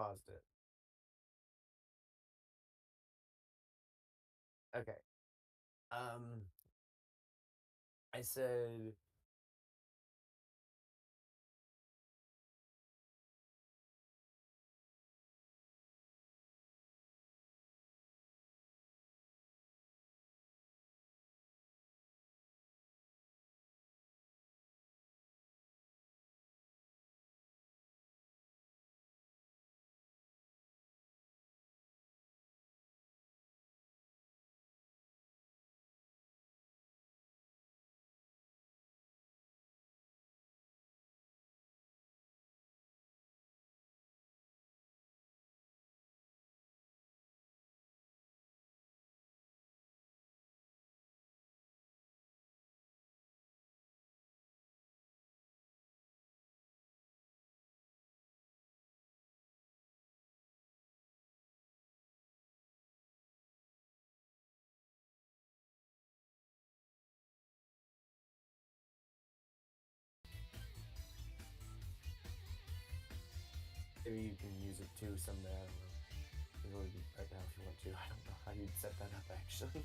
paused it. Okay. Um, I said, maybe you can use it too someday, I don't know. You can really do right now if you want to. I don't know how you'd set that up, actually.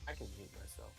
I can mute myself.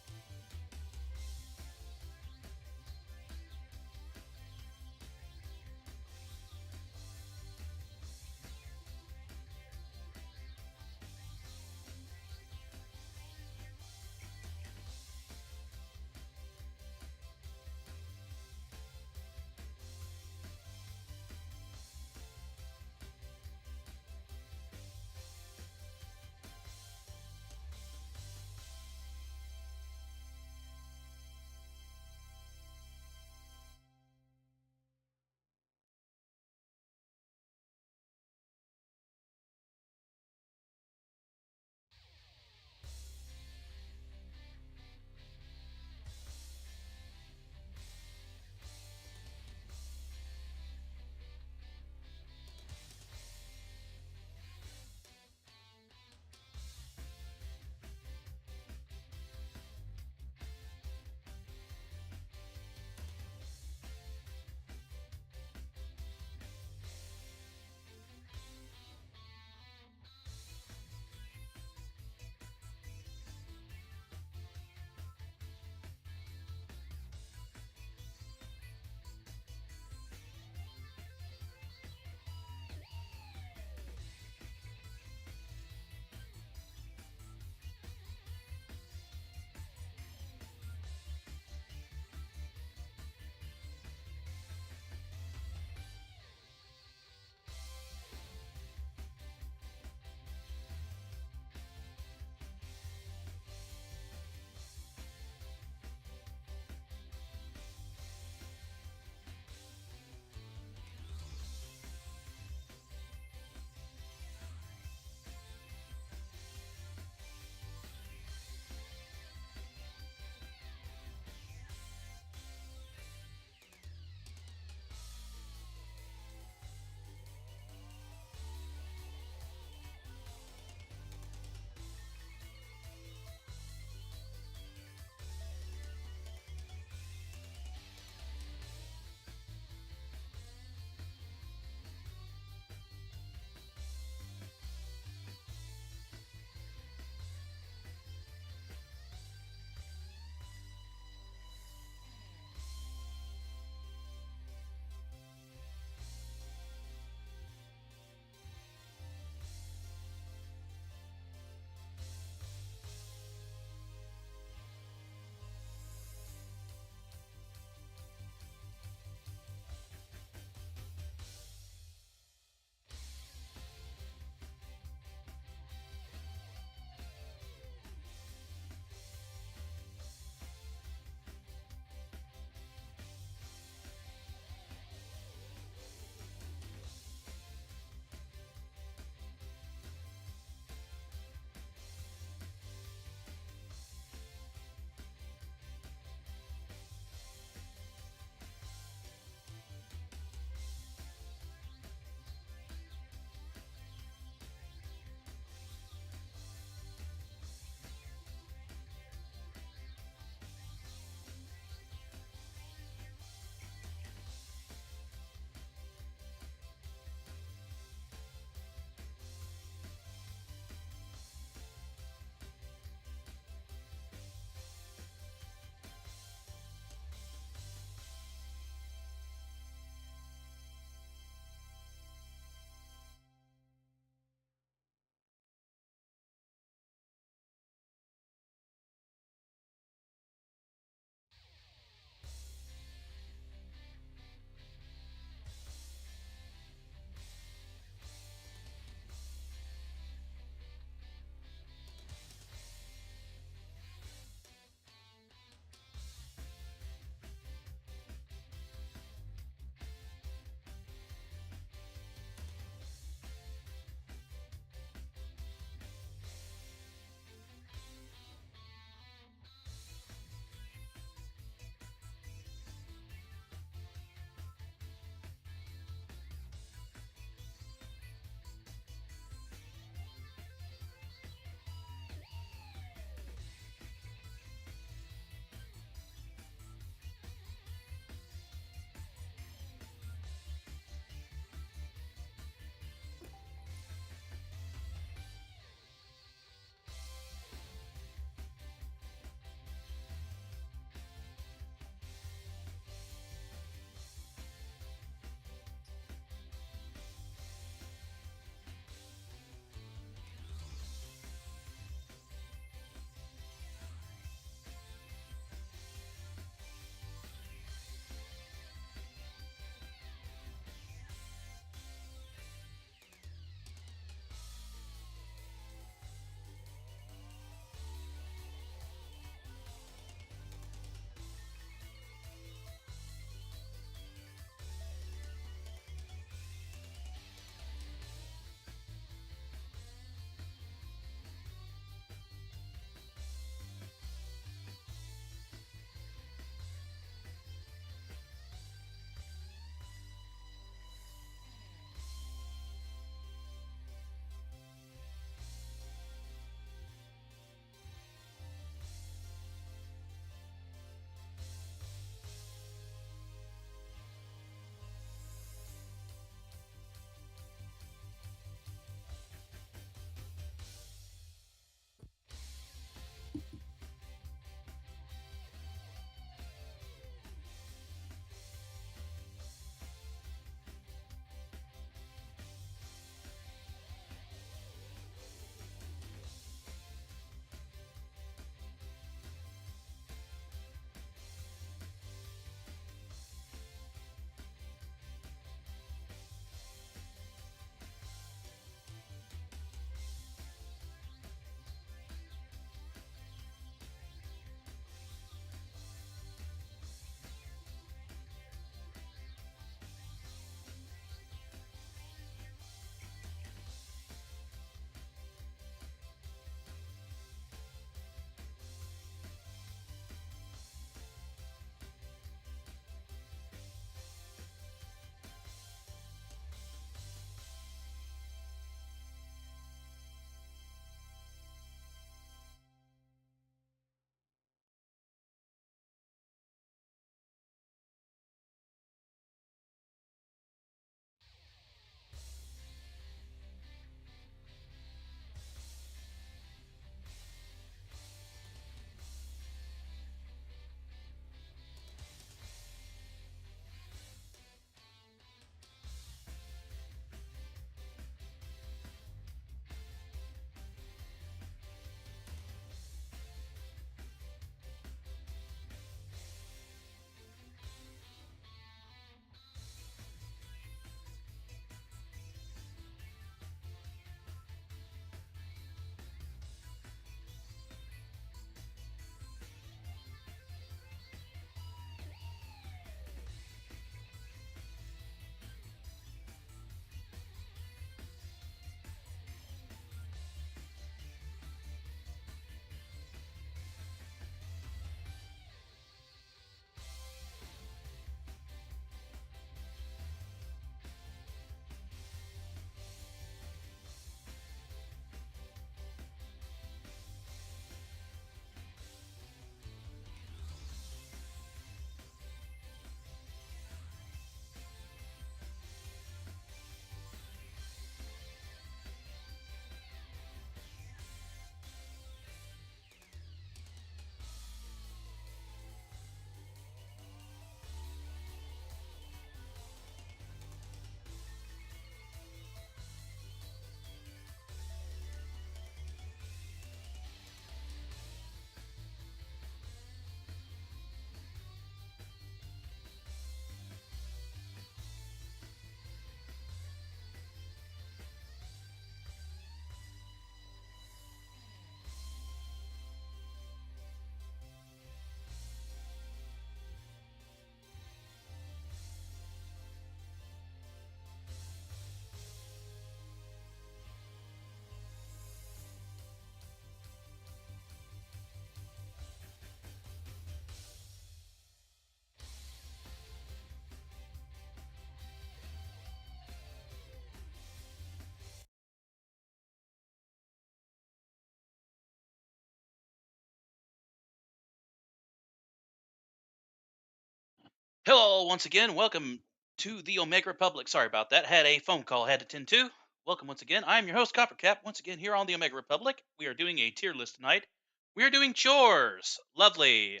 Hello, once again. Welcome to the Omega Republic. Sorry about that. Had a phone call I had to tend to. Welcome once again. I'm your host, Coppercap. Once again, here on the Omega Republic, we are doing a tier list tonight. We are doing chores. Lovely.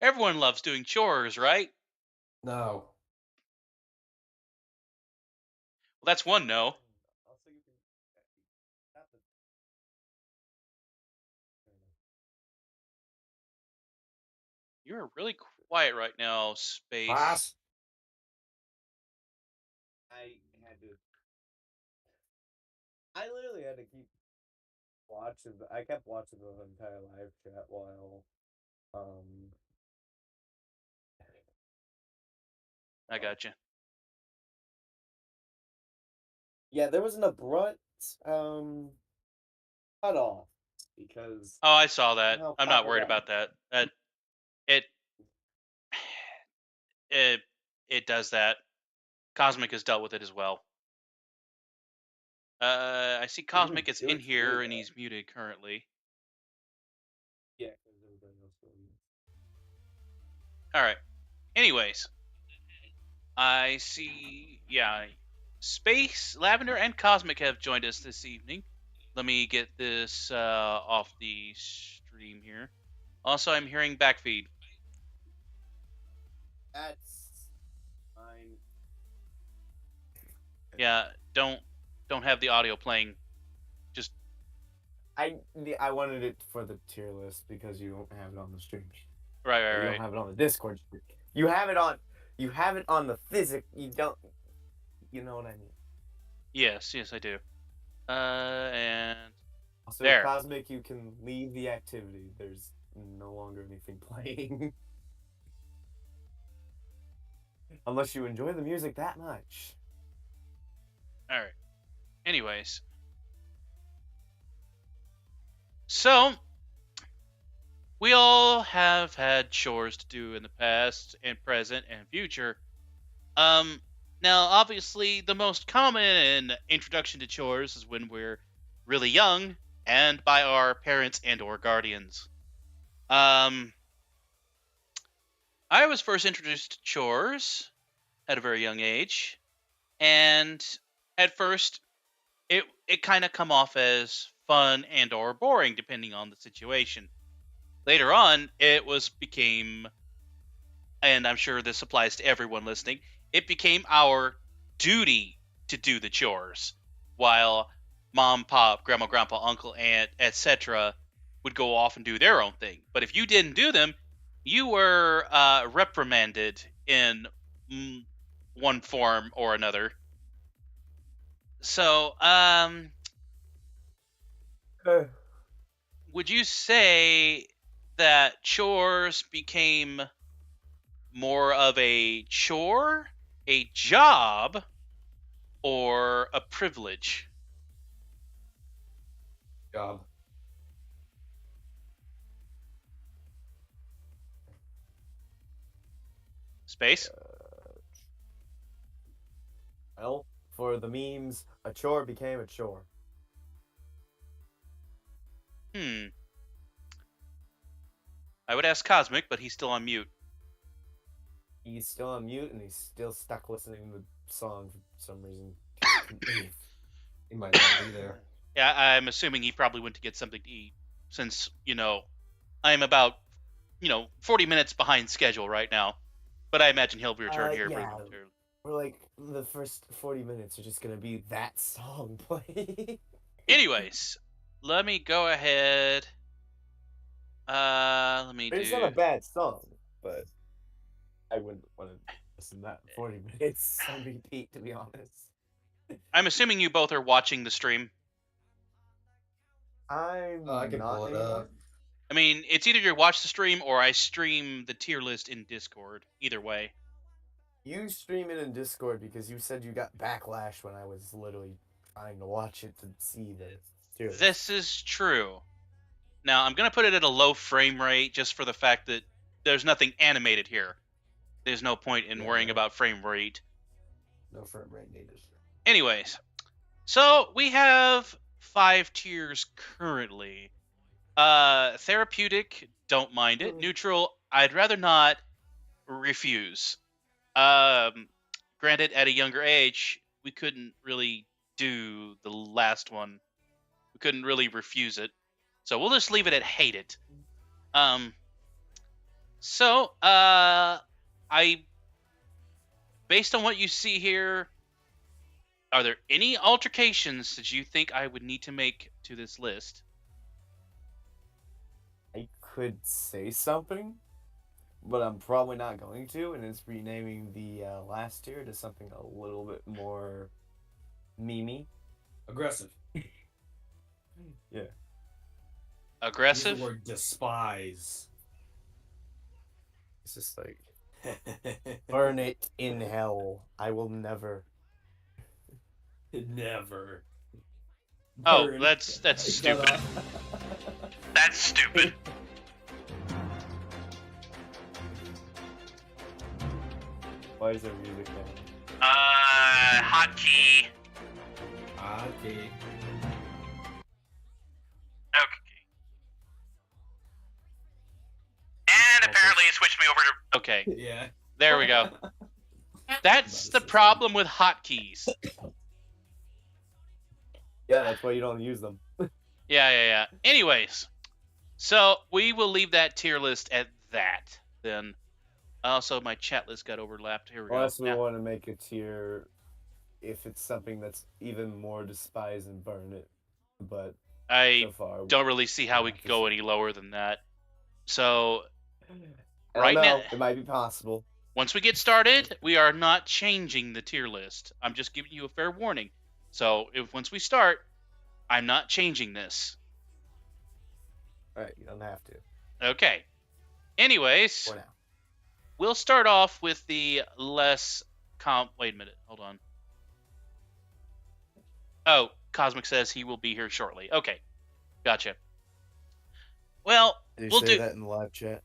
Everyone loves doing chores, right? No. Well, that's one no. Also, you can tap the. You're really quiet right now, Space. Boss. I had to. I literally had to keep watching. I kept watching the entire live chat while um. I Oh. got you. Yeah, there was an abrupt cut off because Oh, I saw that. somehow I'm not Papa worried got. about that. It it it does that. Cosmic has dealt with it as well. I see It didn't Cosmic is do in it to me here and though. he's muted currently. Yeah, because everybody else was. All right. Anyways, I see. Yeah, Space, Lavender, and Cosmic have joined us this evening. Let me get this off the stream here. Also, I'm hearing backfeed. That's fine. Yeah, don't have the audio playing. Just I wanted it for the tier list because you don't have it on the stream. right, right, Or you don't right. have it on the Discord. You have it on. You have it on the physic. You don't. You know what I mean. Yes, yes, I do. And Also, there. Cosmic, you can leave the activity. There's no longer anything playing. Unless you enjoy the music that much. All right. Anyways, so we all have had chores to do in the past and present and future. Um, Now, obviously, the most common introduction to chores is when we're really young and by our parents and/or guardians. Um, I was first introduced to chores at a very young age, and at first, it kind of come off as fun and/or boring depending on the situation. Later on, it was became, and I'm sure this applies to everyone listening, it became our duty to do the chores, while mom, pop, grandma, grandpa, uncle, aunt, etc., would go off and do their own thing. But if you didn't do them, you were reprimanded in mm, one form or another. So, would you say that chores became more of a chore, a job, or a privilege? Job. Space? Well, for the memes, a chore became a chore. Hmm. I would ask Cosmic, but he's still on mute. He's still on mute and he's still stuck listening to the song for some reason. He might not be there. Yeah, I'm assuming he probably went to get something to eat, since, I'm about, 40 minutes behind schedule right now. But I imagine he'll return here very Yeah. momentarily. We're like, the first 40 minutes are just gonna be that song playing. Anyways, let me go ahead. Let me It's not a do. bad song, but I wouldn't want to listen to that 40 minutes on repeat, to be honest. I'm assuming you both are watching the stream. I can not pull it anymore. Up. I mean, it's either you watch the stream or I stream the tier list in Discord. Either way. You stream it in Discord because you said you got backlash when I was literally trying to watch it to see the tier list. This is true. Now, I'm going to put it at a low frame rate just for the fact that there's nothing animated here. There's no point in worrying about frame rate. No frame rate needed. Anyways, so we have 5 tiers currently. Therapeutic, don't mind it. Neutral, I'd rather not. Refuse. Um, Granted, at a younger age, we couldn't really do the last one. We couldn't really refuse it, so we'll just leave it at hate it. Um, so I based on what you see here, are there any altercations that you think I would need to make to this list? I could say something, but I'm probably not going to, and it's renaming the last tier to something a little bit more memey. Aggressive. Yeah. Use the Aggressive? word despise. It's just like, burn it in hell. I will never. Never. Oh, Burn. that's Shut stupid. up. That's stupid. Why is there music now? Hotkey. Okay. Okay. And apparently it switched me over to. Okay, Yeah. there we go. That's the problem with hotkeys. Yeah, that's why you don't use them. Yeah. Anyways, so we will leave that tier list at that. Then, also my chat list got overlapped. Here we go. Unless we Now, want to make a tier if it's something that's even more despised and burn it. But I so far, don't really see how we could go any lower than that. So, right now, it might be possible. once we get started, we are not changing the tier list. I'm just giving you a fair warning. So, if once we start, I'm not changing this. All right, you don't have to. Okay. Anyways, For now. we'll start off with the less wait a minute. Hold on. Oh, Cosmic says he will be here shortly. Okay. Gotcha. Well, Did you we'll say do that in the live chat?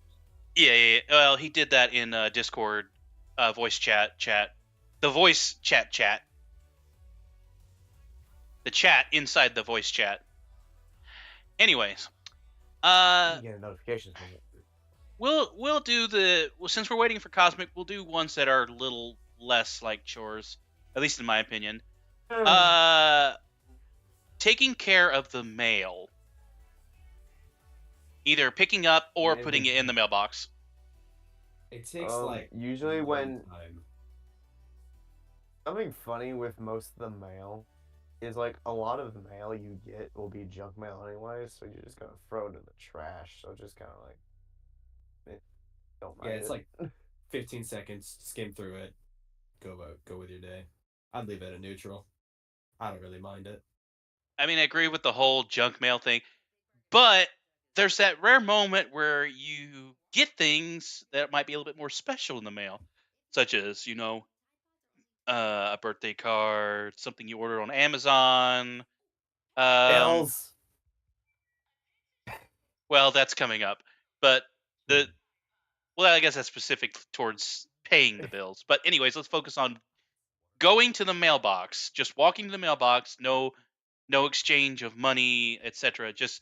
Yeah. Well, he did that in Discord, voice chat. The voice chat. The chat inside the voice chat. Anyways, You get a notification from it. we'll do since we're waiting for Cosmic, we'll do ones that are a little less like chores, at least in my opinion. Taking care of the mail, either picking up or putting it in the mailbox. It takes like usually no when time. something funny with most of the mail is like a lot of the mail you get will be junk mail anyway, so you're just gonna throw it in the trash. So just kind of like, don't mind. Yeah, it's like 15 seconds. Skim through it. Go with your day. I'd leave it at neutral. I don't really mind it. I mean, I agree with the whole junk mail thing, but there's that rare moment where you get things that might be a little bit more special in the mail, such as, a birthday card, something you ordered on Amazon. bills. Well, that's coming up, but I guess that's specific towards paying the bills. But anyways, let's focus on going to the mailbox. Just walking to the mailbox, no exchange of money, etc. Just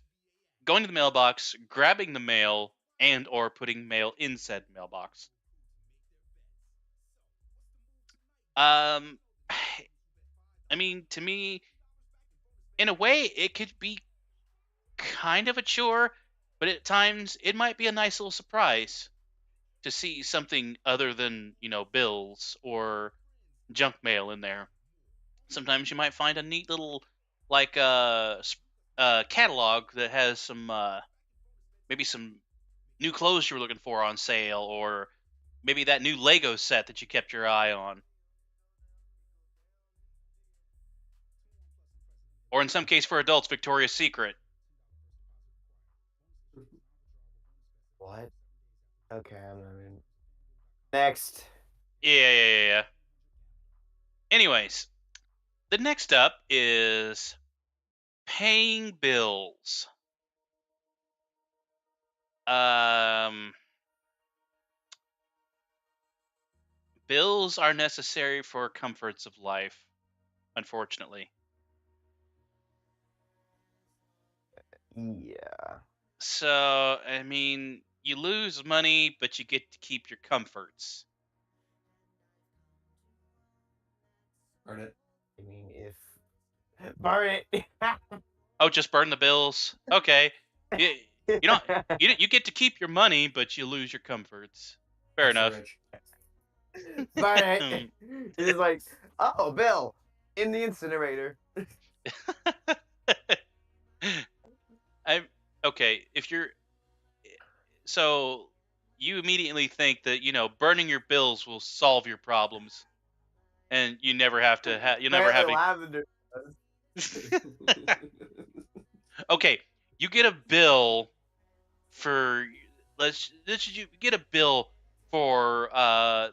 going to the mailbox, grabbing the mail, and or putting mail in said mailbox. Um, I mean, to me, in a way, it could be kind of a chore, but at times it might be a nice little surprise to see something other than bills or junk mail in there. Sometimes you might find a neat little like catalog that has some maybe some new clothes you were looking for on sale, or maybe that new Lego set that you kept your eye on. Or in some case for adults, Victoria's Secret. What? Okay, next. Yeah. Anyways, the next up is paying bills. Bills are necessary for comforts of life, unfortunately. Yeah. So, I mean, you lose money, but you get to keep your comforts. Burn it. I mean, if burn it. Oh, just burn the bills. Okay. You, you don't. You get to keep your money, but you lose your comforts. Fair Extra enough. rich. Burn it. It's like, oh, Bill, in the incinerator. I'm okay. If you're so, you immediately think that burning your bills will solve your problems, and you never have to have. You never have Apparently, any. lavender. Okay, you get a bill for you get a bill for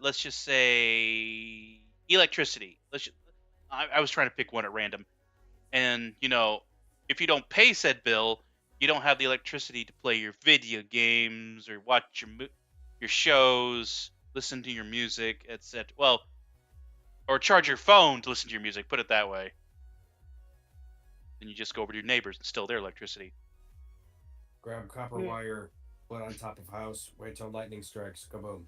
let's just say electricity. I was trying to pick one at random, and if you don't pay said bill, you don't have the electricity to play your video games or watch your shows, listen to your music, etc. Well, or charge your phone to listen to your music. Put it that way. Then you just go over to your neighbors and steal their electricity. Grab copper wire, put on top of house, wait till lightning strikes, kaboom.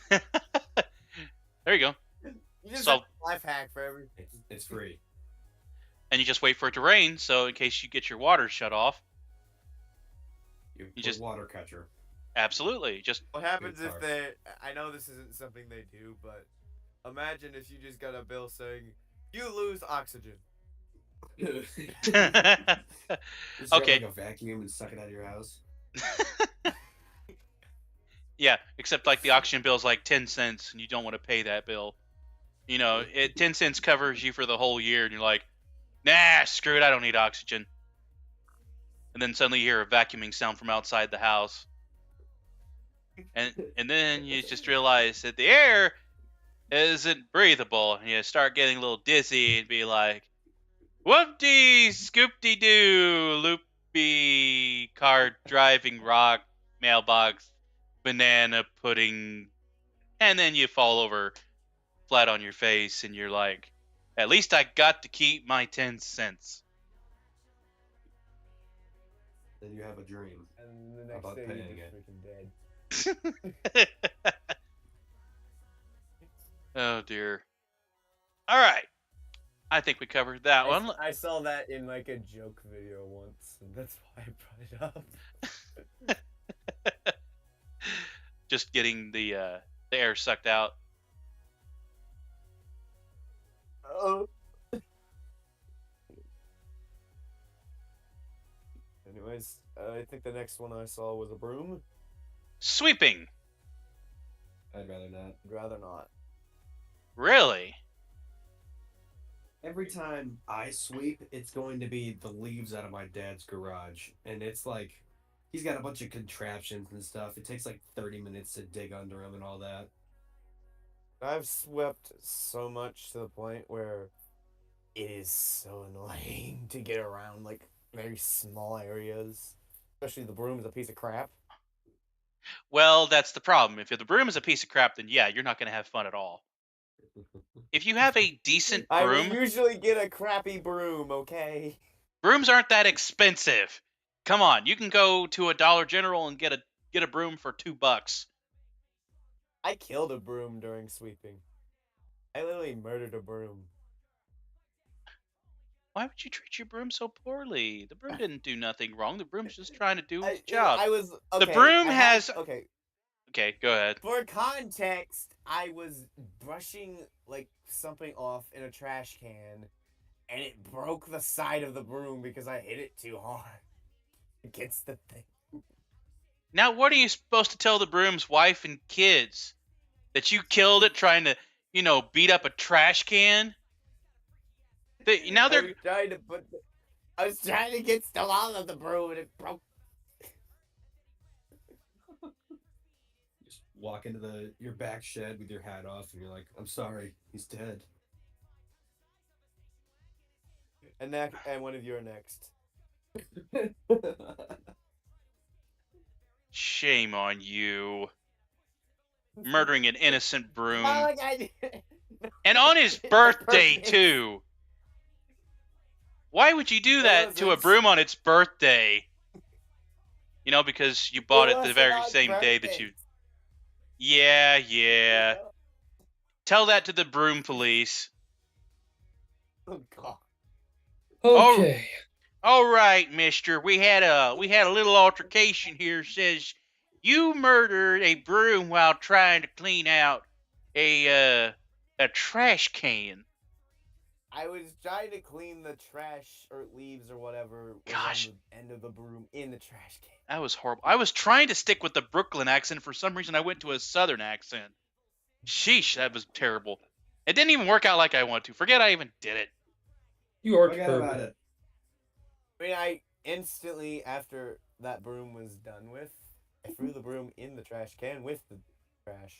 There you go. You just So- have a life hack for everything. It's free. And you just wait for it to rain, so in case you get your water shut off. You You put just- water catcher. Absolutely. Just What happens if Good they? I know this isn't something they do, but imagine if you just got a bill saying you lose oxygen. Just Okay. grab, like a vacuum and suck it out of your house. yeah, except like the oxygen bill is like 10 cents and you don't want to pay that bill. 10 cents covers you for the whole year and you're like, nah, screw it, I don't need oxygen. And then suddenly you hear a vacuuming sound from outside the house. And then you just realize that the air isn't breathable, and you start getting a little dizzy and be like, whoop-dee, scoop-dee-doo, loopy, car driving, rock, mailbox, banana pudding, and then you fall over flat on your face, and you're like, at least I got to keep my 10 cents. Then you have a dream. And the next About day paying you're it. freaking dead. Oh, dear. All right. I think we covered that one. I saw that in like a joke video once, and that's why I brought it up. Just getting the air sucked out. Oh. Anyways, I think the next one I saw was a broom. Sweeping. I'd rather not. I'd rather not. Really? Every time I sweep, it's going to be the leaves out of my dad's garage. And it's like, he's got a bunch of contraptions and stuff. It takes like 30 minutes to dig under him and all that. I've swept so much to the point where it is so annoying to get around like very small areas. Especially the broom is a piece of crap. Well, that's the problem. If the broom is a piece of crap, then yeah, you're not going to have fun at all. If you have a decent I broom, will usually get a crappy broom, okay? brooms aren't that expensive. Come on, you can go to a Dollar General and get a broom for $2. I killed a broom during sweeping. I literally murdered a broom. Why would you treat your broom so poorly? The broom didn't do nothing wrong. The broom's just trying to do its I job. was okay, The broom I had- has- okay. Okay, go ahead. For context, I was brushing like something off in a trash can, and it broke the side of the broom because I hit it too hard against the thing. Now, what are you supposed to tell the broom's wife and kids? That you killed it trying to, beat up a trash can? Now they're... I was trying to get stuff out of the broom, and it broke. Just walk into your back shed with your hat off, and you're like, I'm sorry, he's dead. And one of you are next. Shame on you. Murdering an innocent broom. Not like I did. And on his birthday, too. Why would you do that to a wasn't- broom on its birthday? Because you bought it the wasn't very on same day that purpose. you... Yeah. Tell that to the broom police. Oh god. Oh, Okay. all right, Mister. We had a little altercation here. Says you murdered a broom while trying to clean out a trash can. I was trying to clean the trash or leaves or whatever was on Gosh, the end of the broom in the trash can. that was horrible. I was trying to stick with the Brooklyn accent. For some reason, I went to a Southern accent. Sheesh, that was terrible. It didn't even work out like I wanted to. Forget I even did it. You are Forget about terrible. it. I mean, I instantly, after that broom was done with, I threw the broom in the trash can with the trash.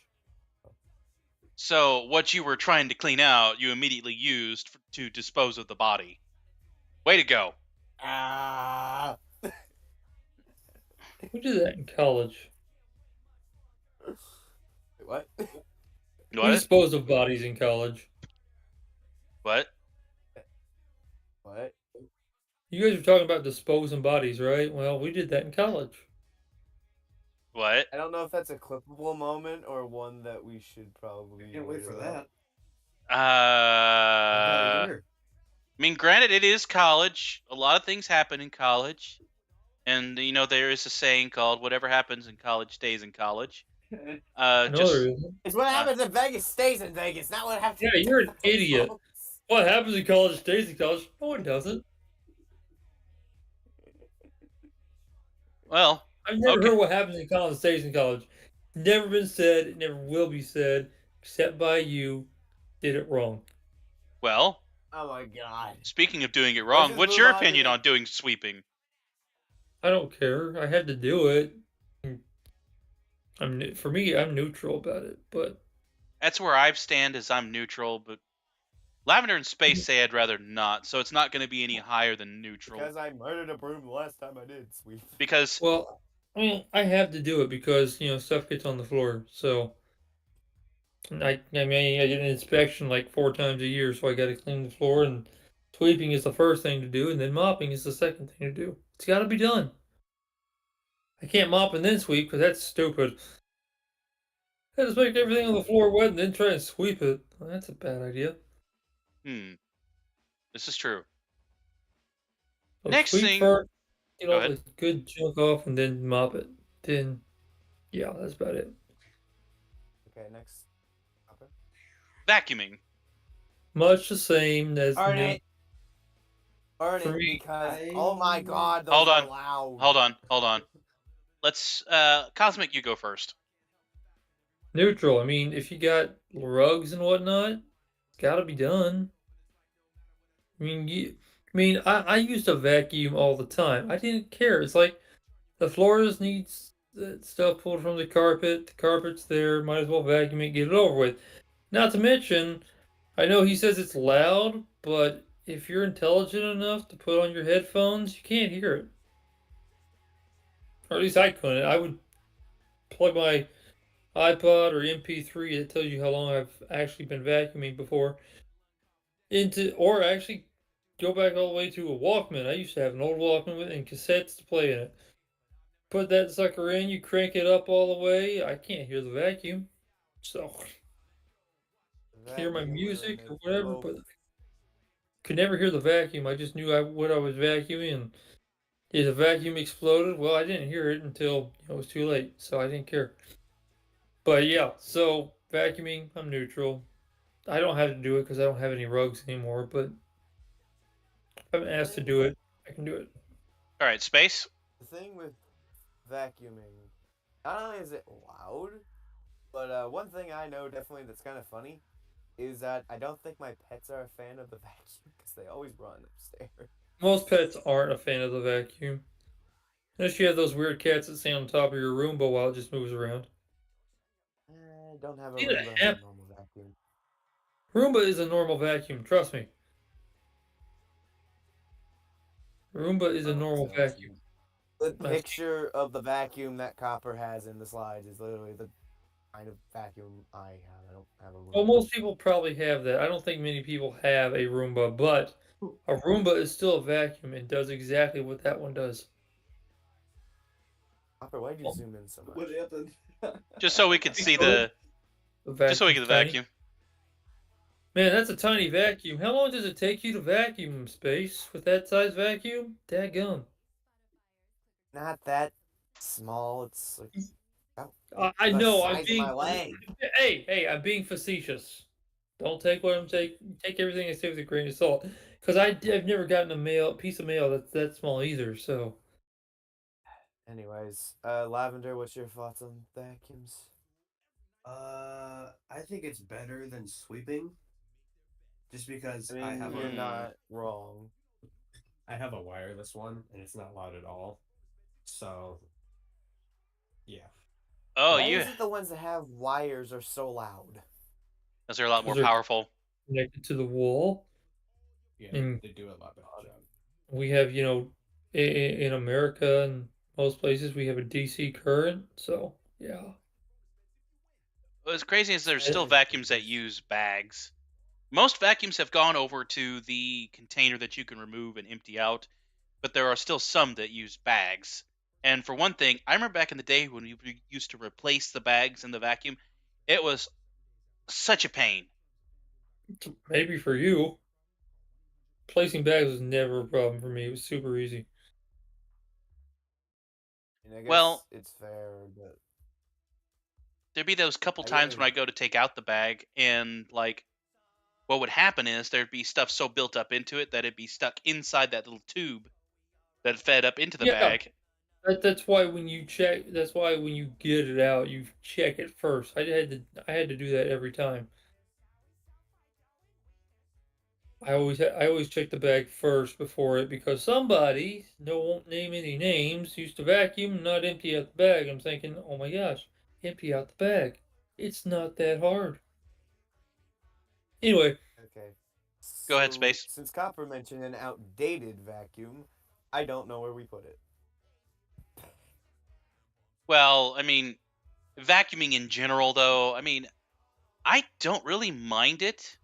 So what you were trying to clean out, you immediately used to dispose of the body. Way to go. Ah! We did that in college. What? We What? disposed of bodies in college. What? What? You guys were talking about disposing bodies, right? Well, we did that in college. What? I don't know if that's a clippable moment or one that we should probably. Can't wait for about. that. I'm not I here. mean, granted, it is college. A lot of things happen in college. And, there is a saying called whatever happens in college stays in college. No, there isn't. It's what happens in Vegas stays in Vegas, not what happens. Yeah, you're an idiot. What happens in college stays in college. No, it doesn't. Well, I've never okay. heard what happens in college stays in college. Never been said. It never will be said, except by you. Did it wrong. Well, Oh my god. speaking of doing it Let's wrong, just what's move your on to opinion the- on doing sweeping? I don't care. I had to do it. For me, I'm neutral about it. But That's where I stand, as I'm neutral, but Lavender and Space say I'd rather not, so it's not going to be any higher than neutral. Because I murdered a broom the last time I did sweep. Because, well, I mean, I have to do it because stuff gets on the floor. So I mean, I get an inspection like 4 times a year, so I got to clean the floor, and sweeping is the first thing to do, and then mopping is the second thing to do. It's got to be done. I can't mop and then sweep because that's stupid. I just make everything on the floor wet and then try and sweep it. Well, that's a bad idea. this is true. So Next sweep thing, first, get go all ahead. the good junk off, and then mop it. Then, yeah, that's about it. Okay, next topic. Vacuuming. Much the same as Burn new. it. Burn For it me, because oh my god, those Hold are on. loud. Hold on. Let's, Cosmic, you go first. neutral. I mean, if you got rugs and whatnot, it's got to be done. I used to vacuum all the time. I didn't care. It's like the floors needs stuff pulled from the carpet. The carpet's there. Might as well vacuum it, get it over with. Not to mention, I know he says it's loud, but if you're intelligent enough to put on your headphones, you can't hear it. Or at least I couldn't. I would plug my iPod or MP3 that tells you how long I've actually been vacuuming before or actually go back all the way to a Walkman. I used to have an old Walkman and cassettes to play in it. Put that sucker in, you crank it up all the way. I can't hear the vacuum, so hear my Vacuum music and or it's whatever, low. but could never hear the vacuum. I just knew what I was vacuuming. And if the vacuum exploded, well, I didn't hear it until it was too late, so I didn't care. But yeah, so vacuuming, I'm neutral. I don't have to do it because I don't have any rugs anymore, but if I'm asked to do it, I can do it. All right, Space. The thing with vacuuming, not only is it loud, but one thing I know definitely that's kind of funny is that I don't think my pets are a fan of the vacuum because they always run upstairs. Most pets aren't a fan of the vacuum. Unless you have those weird cats that stay on top of your Roomba while it just moves around. I don't have a See that Roomba, I have happen? a normal vacuum. Roomba is a normal vacuum, trust me. Roomba is a normal vacuum. The picture of the vacuum that Copper has in the slides is literally the kind of vacuum I have. I don't have a Roomba. Well, most people probably have that. I don't think many people have a Roomba, but a Roomba is still a vacuum and does exactly what that one does. Copper, why'd you zoom in so much? What happened? Just so we could see The just so we vacuum's get the tiny. vacuum. Man, that's a tiny vacuum. How long does it take you to vacuum space with that size vacuum? Dadgum. Not that small. It's like about I the know. size of my leg. Hey, I'm being facetious. Don't take what I'm take everything I say with a grain of salt. Because I've never gotten a piece of mail that's that small either. So Anyways, Lavender, what's your thoughts on vacuums? I think it's better than sweeping, just because I mean, you're Hmm. not wrong. I have a wireless one and it's not loud at all. So yeah, Oh, Why you. is it the ones that have wires are so loud? Those are a lot because more they're powerful. connected to the wall, yeah, and they do a lot better job. we have in America and most places we have a DC current. So yeah. What's crazy is there's still Especially for vacuums that these. use bags. Most vacuums have gone over to the container that you can remove and empty out, but there are still some that use bags. And for one thing, I remember back in the day when we used to replace the bags in the vacuum, it was such a pain. Maybe for you, placing bags was never a problem for me. It was super easy. And I guess Well, it's fair, but there'd be those couple I times gotta. when I go to take out the bag, and like what would happen is there'd be stuff so built up into it that it'd be stuck inside that little tube that fed up into the Yeah, bag. that's why when you check, that's why when you get it out, you check it first. I had to do that every time. I always check the bag first before it because somebody, no won't name any names, used to vacuum and not empty out the bag. I'm thinking, oh my gosh, empty out the bag. It's not that hard. Anyway, Okay. Go ahead, So, Space. since Copper mentioned an outdated vacuum, I don't know where we put it. Well, I mean, vacuuming in general, though, I mean, I don't really mind it.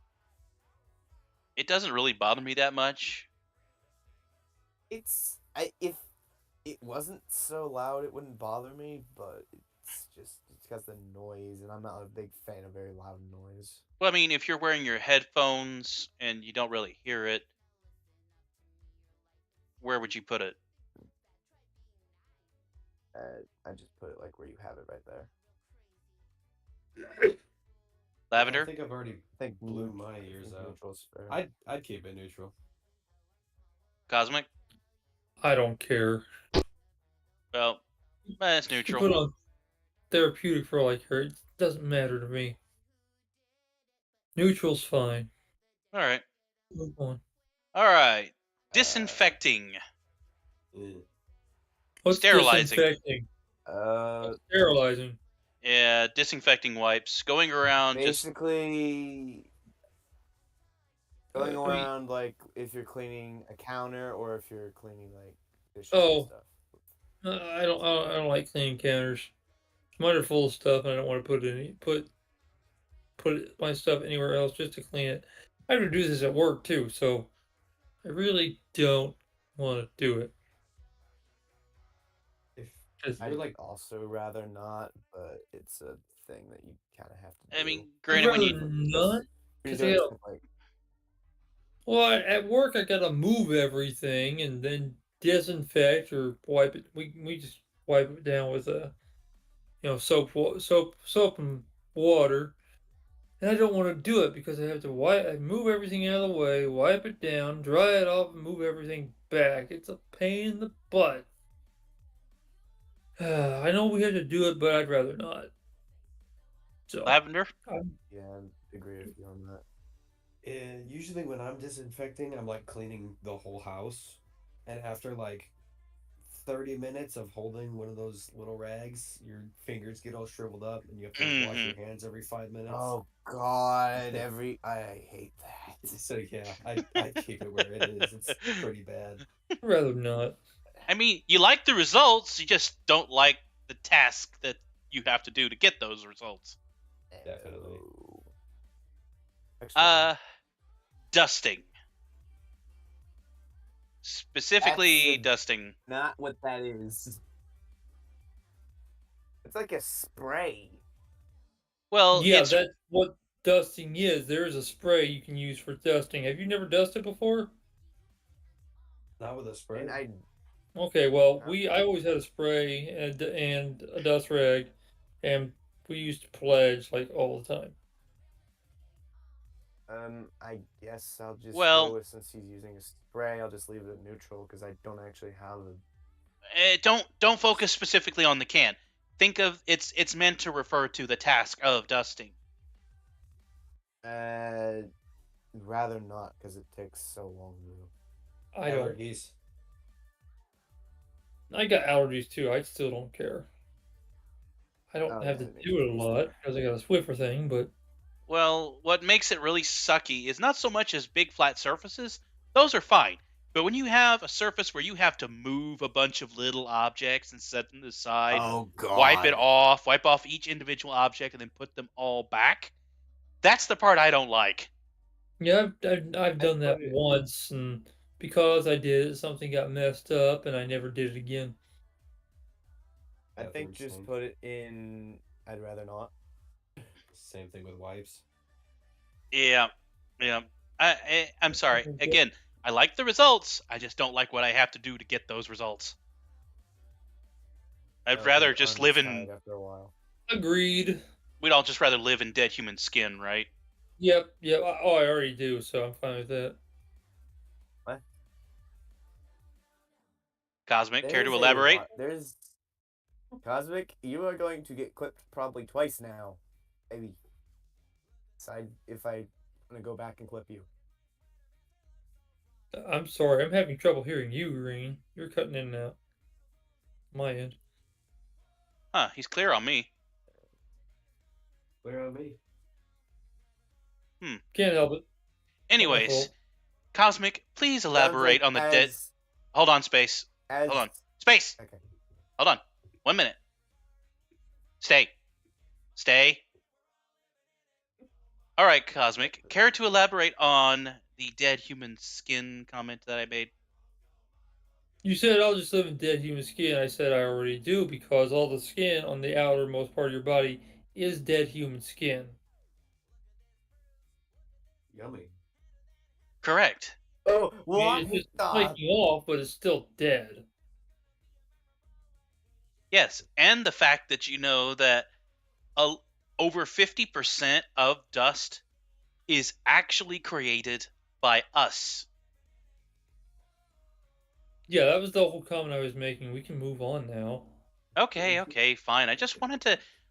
It doesn't really bother me that much. If it wasn't so loud, it wouldn't bother me, but it's got the noise, and I'm not a big fan of very loud noise. Well, I mean, if you're wearing your headphones and you don't really hear it, where would you put it? I just put it like where you have it right there. Yeah, I Lavender? think I've already I think blew neutral. my I ears think out. neutral's fair. I'd keep it neutral. Cosmic? I don't care. Well, it's You neutral. put on therapeutic for all I care. It doesn't matter to me. Neutral's fine. All right. Move on. All right. Uh, Disinfecting, Mm. What's sterilizing. disinfecting? uh, What's sterilizing? Yeah, disinfecting wipes, going around just. basically going I mean, around like if you're cleaning a counter or if you're cleaning like dishes and oh, stuff. I don't like cleaning counters. Mine are full of stuff, and I don't want to put my stuff anywhere else just to clean it. I have to do this at work too, so I really don't want to do it. If 'Cause you're I'd like, also rather not, but it's a thing that you kind of have to I do. mean, I'd granted, when rather you. not, You're because doing stuff like at work I gotta move everything and then disinfect or wipe it. We just wipe it down with soap and water. And I don't want to do it because I have to move everything out of the way, wipe it down, dry it off, and move everything back. It's a pain in the butt. I know we have to do it, but I'd rather not. So, Lavender? I'm, yeah, I agree with you on that. usually when I'm disinfecting, I'm like cleaning the whole house, and after like 30 minutes of holding one of those little rags, your fingers get all shriveled up, and you have to wash Hmm. your hands every 5 minutes. Oh God, I hate that. So yeah, I'd keep it where it is. It's pretty bad. I'd rather not. I mean, you like the results, you just don't like the task that you have to do to get those results. Definitely. No. Actually, Uh, Dusting. that's Specifically, dusting. not what that is. It's like a spray. Well, Yeah, it's that's what dusting is, there is a spray you can use for dusting. Have you never dusted before? Not with a And spray. I Okay, well, um, I always had a spray and a dust rag, and we used to pledge like all the time. I guess I'll just go Well, with, since he's using a spray, I'll just leave it at neutral because I don't actually have a. don't focus specifically on the can. Think of it's meant to refer to the task of dusting. Uh, rather not because it takes so long to do. I don't. Allergies. I got allergies too. I still don't care. I don't Oh have yeah, to that makes do it a sense. lot because I got a Swiffer thing, but Well, what makes it really sucky is not so much as big flat surfaces. Those are fine. But when you have a surface where you have to move a bunch of little objects and set them aside, Oh wipe God. off each individual object and then put them all back, that's the part I don't like. yeah, I've I done put that it. once, and because I did it, something got messed up, and I never did it again. I think Bathroom just sink. put it in. I'd rather not. Same thing with wipes. Yeah, yeah. I'm sorry. Again, I like the results. I just don't like what I have to do to get those results. I'd It'll get rather just live in. untied after a while. Agreed. We'd all just rather live in dead human skin, right? Yep, yep. Oh, I already do, so I'm fine with that. What? Cosmic, care to There's a elaborate? lot. There's Cosmic. You are going to get clipped probably twice now. Maybe. Decide if I want to go back and clip you. I'm sorry, I'm having trouble hearing you, Green. You're cutting in and out. My end. Huh, he's clear on me. Clear on me. Can't help it. Not my Anyways, fault. Cosmic, please Sounds elaborate like on the dead. Hold on, space. Hold as on. Space! okay. Hold on. 1 minute. Stay. Stay. Alright, Cosmic. Care to elaborate on the dead human skin comment that I made? You said I'll just live in dead human skin. I said I already do because all the skin on the outermost part of your body is dead human skin. Yummy. Correct. Oh, I mean, what? it's just Ah, flaking off, but it's still dead. Yes, and the fact that you know that a, over 50% of dust is actually created by us. Yeah, that was the whole comment I was making. We can move on now. Okay, fine.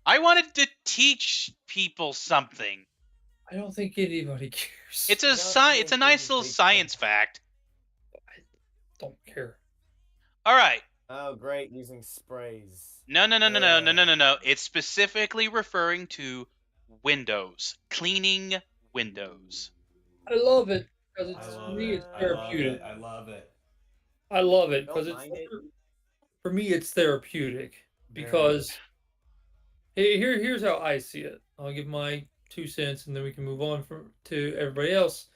I wanted to teach people something. I don't think anybody cares. It's I don't it's a think nice these little big science things. fact. I don't care. All right. Oh, great, using sprays. No. It's specifically referring to windows, cleaning windows. I love it because I it's for love me. it. It's I love it. therapeutic. I love it. I love it because Don't it's mind it. for me. It's therapeutic Very. because here's how I see it. I'll give my 2 cents and then we can move on to everybody else.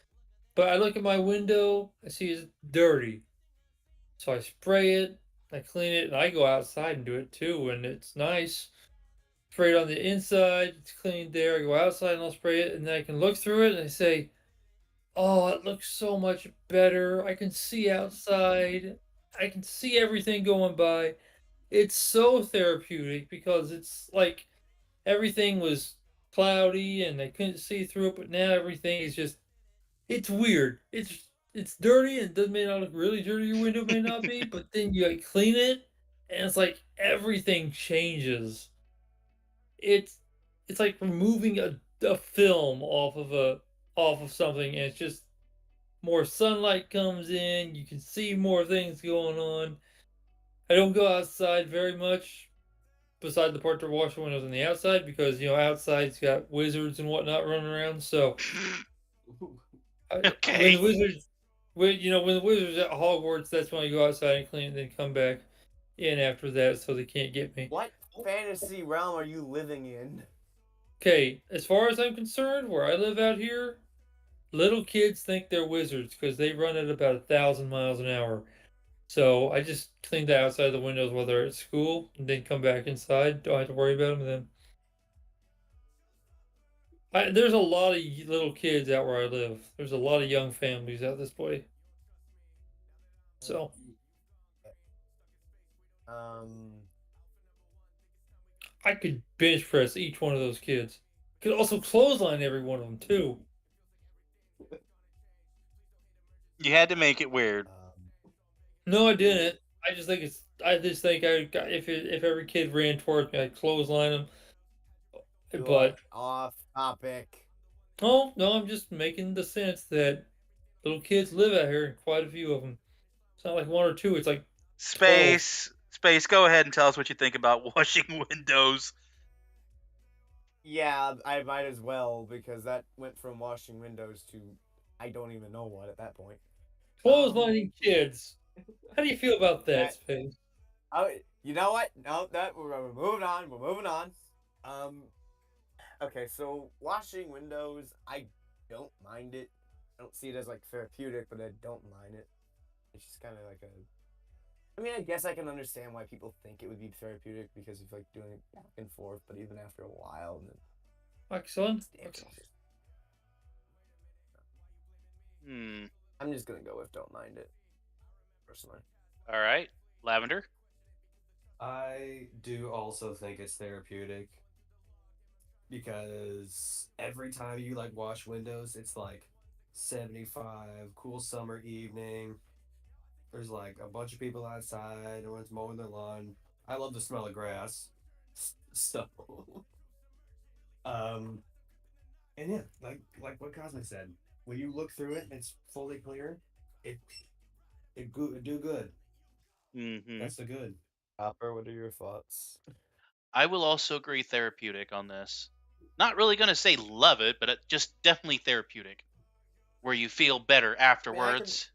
But I look at my window, I see it's dirty. So I spray it, I clean it, and I go outside and do it too. And it's nice. Spray it on the inside, it's clean there. I go outside and I'll spray it, and then I can look through it and I say, oh, it looks so much better. I can see outside. I can see everything going by. It's so therapeutic because it's like everything was cloudy and I couldn't see through it, but now everything is just it's weird. It's dirty and doesn't may not look really dirty. Your window may not be, but then you like clean it and it's like everything changes. It's it's like removing a film off of something and it's just more sunlight comes in, you can see more things going on. I don't go outside very much beside the part to wash the windows on the outside because outside's got wizards and whatnot running around. So when Okay. the wizards, when the wizards at Hogwarts, that's when I go outside and clean, and then come back in after that, so they can't get me. What fantasy realm are you living in? Okay, as far as I'm concerned, where I live out here, little kids think they're wizards because they run at about 1,000 miles an hour. So I just clean the outside of the windows while they're at school, and then come back inside. Don't have to worry about them then. There's a lot of little kids out where I live. There's a lot of young families out this way. So Um, I could bench press each one of those kids. Could also clothesline every one of them too. You had to make it weird. No, I didn't. I just think it's. I just think if every kid ran towards me, I'd clothesline them. you are But off topic. oh no, I'm just making the sense that little kids live out here, and quite a few of them. It's not like one or two. It's like 12. Space, go ahead and tell us what you think about washing windows. Yeah, I might as well because that went from washing windows to I don't even know what at that point. Clotheslining kids. How do you feel about that, That Space? oh, you know what? No, that we're moving on. We're moving on. Um, okay, so washing windows, I don't mind it. I don't see it as like therapeutic, but I don't mind it. It's just kind of like a. I mean, I guess I can understand why people think it would be therapeutic because of like doing it back and forth, but even after a while, and then Excellent. it's Hmm. I'm just gonna go with don't mind it, personally. All right, Lavender. I do also think it's therapeutic because every time you like wash windows, it's like 75, cool summer evening. There's like a bunch of people outside, everyone's mowing their lawn. I love the smell of grass. So um and yeah, like what Cosmic said, when you look through it, it's fully clear. It it do good. Mm-hmm. That's the good. Hopper, what are your thoughts? I will also agree therapeutic on this. Not really going to say love it, but just definitely therapeutic, where you feel better I mean, afterwards.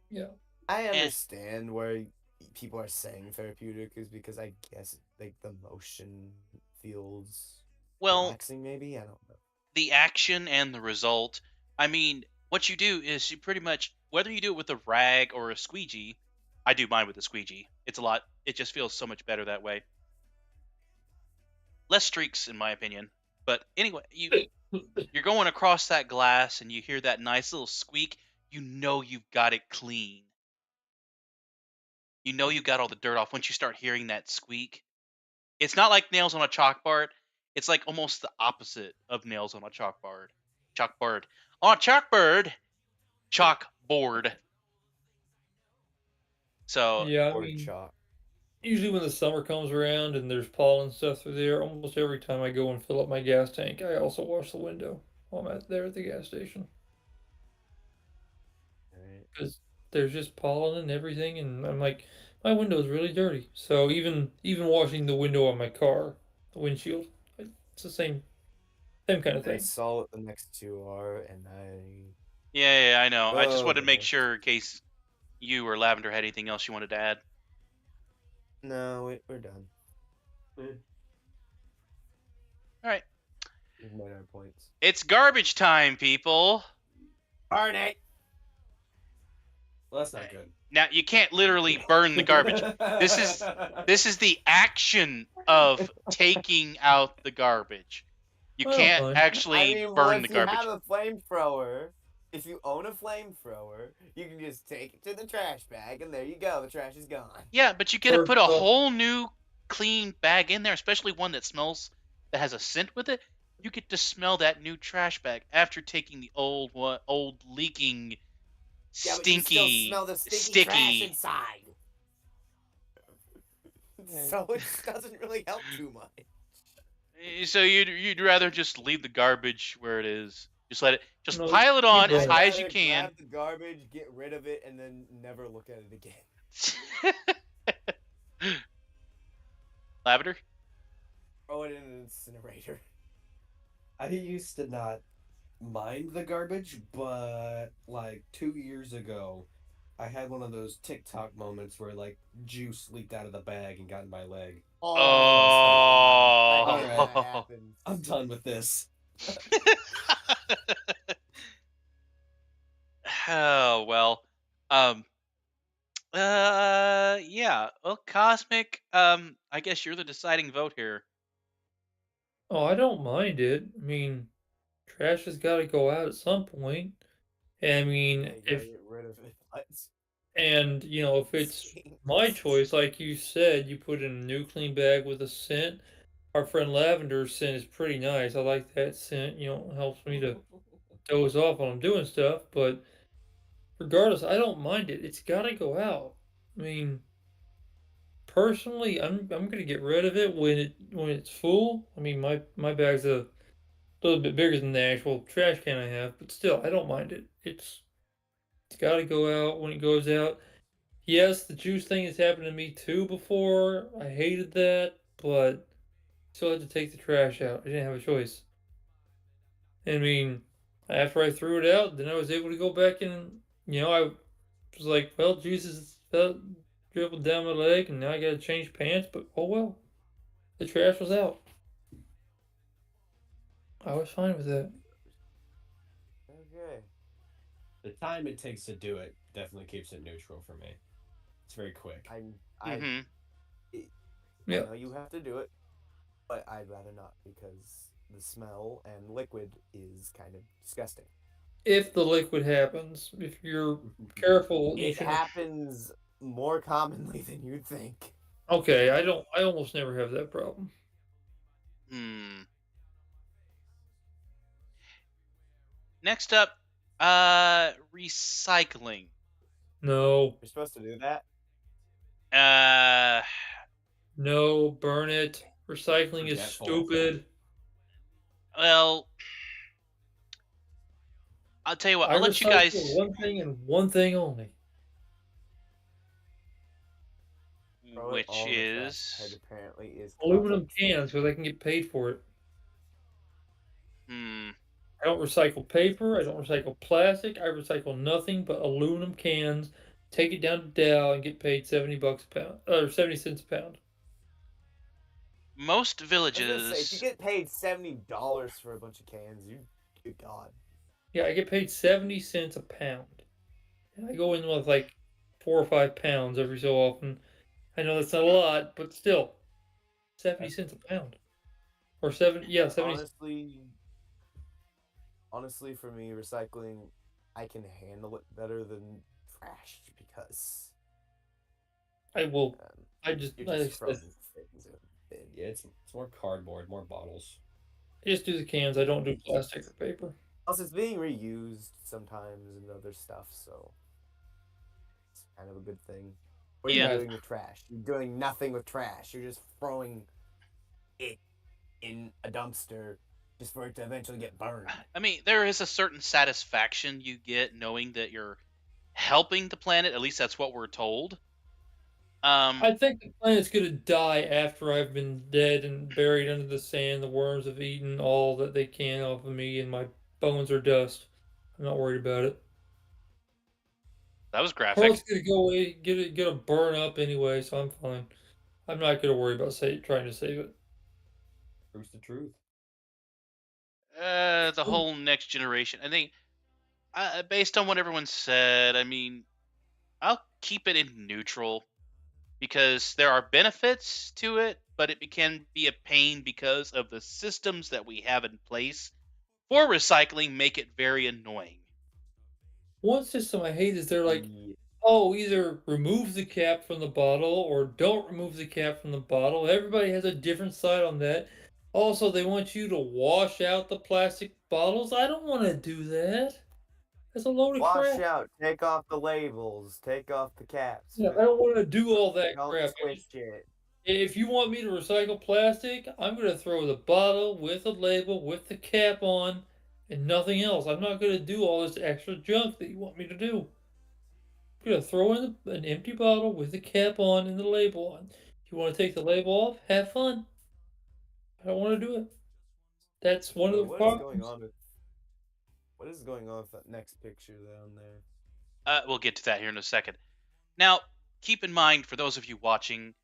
Yeah. I And understand where people are saying therapeutic is because I guess like the motion feels well, relaxing. Maybe I don't know. the action and the result. I mean, what you do is you pretty much, whether you do it with a rag or a squeegee, I do mine with a squeegee. It's a lot, it just feels so much better that way. Less streaks, in my opinion. But anyway, you're going across that glass and you hear that nice little squeak. You know you've got it clean. You know you got all the dirt off once you start hearing that squeak. It's not like nails on a chalkboard. It's like almost the opposite of nails on a chalkboard. Chalkboard. On a chalkboard. Chalkboard. So, Yeah, I Or mean, chalk. usually when the summer comes around and there's pollen stuff through there, almost every time I go and fill up my gas tank, I also wash the window while I'm there at the gas station Right. because there's just pollen and everything, and I'm like, my window is really dirty. So even washing the window on my car, the windshield, it's the same kind of I thing. saw what the next two are, and I yeah, I know. I just oh wanted to make goodness. sure in case you or Lavender had anything else you wanted to add. No, we're done. All right. We've made our points. It's garbage time, people. Arnett. Well, that's not good. Now, you can't literally burn the garbage. This is the action of taking out the garbage. You Well, can't fine. I actually mean, well, burn the if you garbage. have a flamethrower, if you own a flamethrower, you can just take it to the trash bag, and there you go. The trash is gone. Yeah, but you get to First put a off, whole new clean bag in there, especially one that smells, that has a scent with it. You get to smell that new trash bag after taking the old one, old leaking, Yeah, but you still stinky, smell the stinky trash sticky. inside. So it doesn't really help too much. So you'd rather just leave the garbage where it is. Just let it, just no, pile it you on as I'd don't. high as you rather can. grab the garbage, get rid of it, and then never look at it again. Lavender. Throw it in an incinerator. I used to not mind the garbage, but like 2 years ago, I had one of those TikTok moments where like juice leaked out of the bag and got in my leg. Oh, Like, God. I all hate when that Oh. happens. I'm done with this. Oh well. Um. Yeah. Well, Cosmic. I guess you're the deciding vote here. Oh, I don't mind it. I mean, trash has got to go out at some point. I Yeah, mean, you gotta if get rid of it. But and if it it's my stinks. choice, like you said, you put in a new clean bag with a scent. Our friend Lavender's scent is pretty nice. I like that scent. It helps me to doze off when I'm doing stuff. But regardless, I don't mind it. It's got to go out. I mean, personally, I'm gonna get rid of it when it's full. I mean, my bag's a little bit bigger than the actual trash can I have, but still, I don't mind it. It's got to go out when it goes out. Yes, the juice thing has happened to me too before. I hated that, but still had to take the trash out. I didn't have a choice. I mean, after I threw it out, then I was able to go back and I was like, well, juice is dribbled down my leg, and now I got to change pants. But oh well, the trash was out. I was fine with that. Okay. The time it takes to do it definitely keeps it neutral for me. It's very quick. I Mm-hmm. I Yeah. know you have to do it, but I'd rather not because the smell and liquid is kind of disgusting. If the liquid happens, if you're careful, you It shouldn't. happens more commonly than you'd think. Okay, I don't. I almost never have that problem. Hmm. Next up, recycling. No, You're supposed to do that. Uh, no, burn it. Recycling is Forgetful. stupid. well, I'll tell you what. I I'll let you recycle guys, one thing and one thing only. Throw it which all in the trash. Head is, apparently is Aluminum compost. cans because I can get paid for it. hmm, I don't recycle paper. I don't recycle plastic. I recycle nothing but aluminum cans. Take it down to Dow and get paid $70 a pound or 70 cents a pound. most I was gonna say if you villages. get paid $70 for a bunch of cans, you good God. Yeah, I get paid 70 cents a pound. And I go in with like 4 or 5 pounds every so often. I know that's not a lot, but still, 70 cents a pound. Or yeah, 70. Honestly, for me, recycling, I can handle it better than trash because I will. um, I just, you're like I just said, throwing things in a bin. Yeah, it's more cardboard, more bottles. I just do the cans. I don't do plastic or paper. Plus, it's being reused sometimes and other stuff, so it's kind of a good thing. What are you Yeah, Yeah, doing with trash? You're doing nothing with trash. You're just throwing it in a dumpster just for it to eventually get burned. I mean, there is a certain satisfaction you get knowing that you're helping the planet. At least that's what we're told. Um, I think the planet's gonna die after I've been dead and buried under the sand. The worms have eaten all that they can off of me, and my bones are dust. I'm not worried about it. that was Earth's graphic. gonna go away, gonna burn up anyway, so I'm fine. I'm not gonna worry about trying to save it. Proves the truth. The whole next generation. I think, based on what everyone said, I mean, I'll keep it in neutral because there are benefits to it, but it can be a pain because of the systems that we have in place for recycling make it very annoying. One system I hate is they're like, Yeah. oh, either remove the cap from the bottle or don't remove the cap from the bottle. Everybody has a different side on that. Also, they want you to wash out the plastic bottles. I don't want to do that. That's a load of Wash crap. out, take off the labels, take off the caps. Yeah, I don't want to do all that Don't crap. squish it. If you want me to recycle plastic, I'm going to throw the bottle with a label with the cap on and nothing else. I'm not going to do all this extra junk that you want me to do. I'm going to throw in an empty bottle with the cap on and the label on. If you want to take the label off, have fun. I don't want to do it. That's one of So the problems. what is going on with that next picture down there? We'll get to that here in a second. Now, keep in mind, for those of you watching,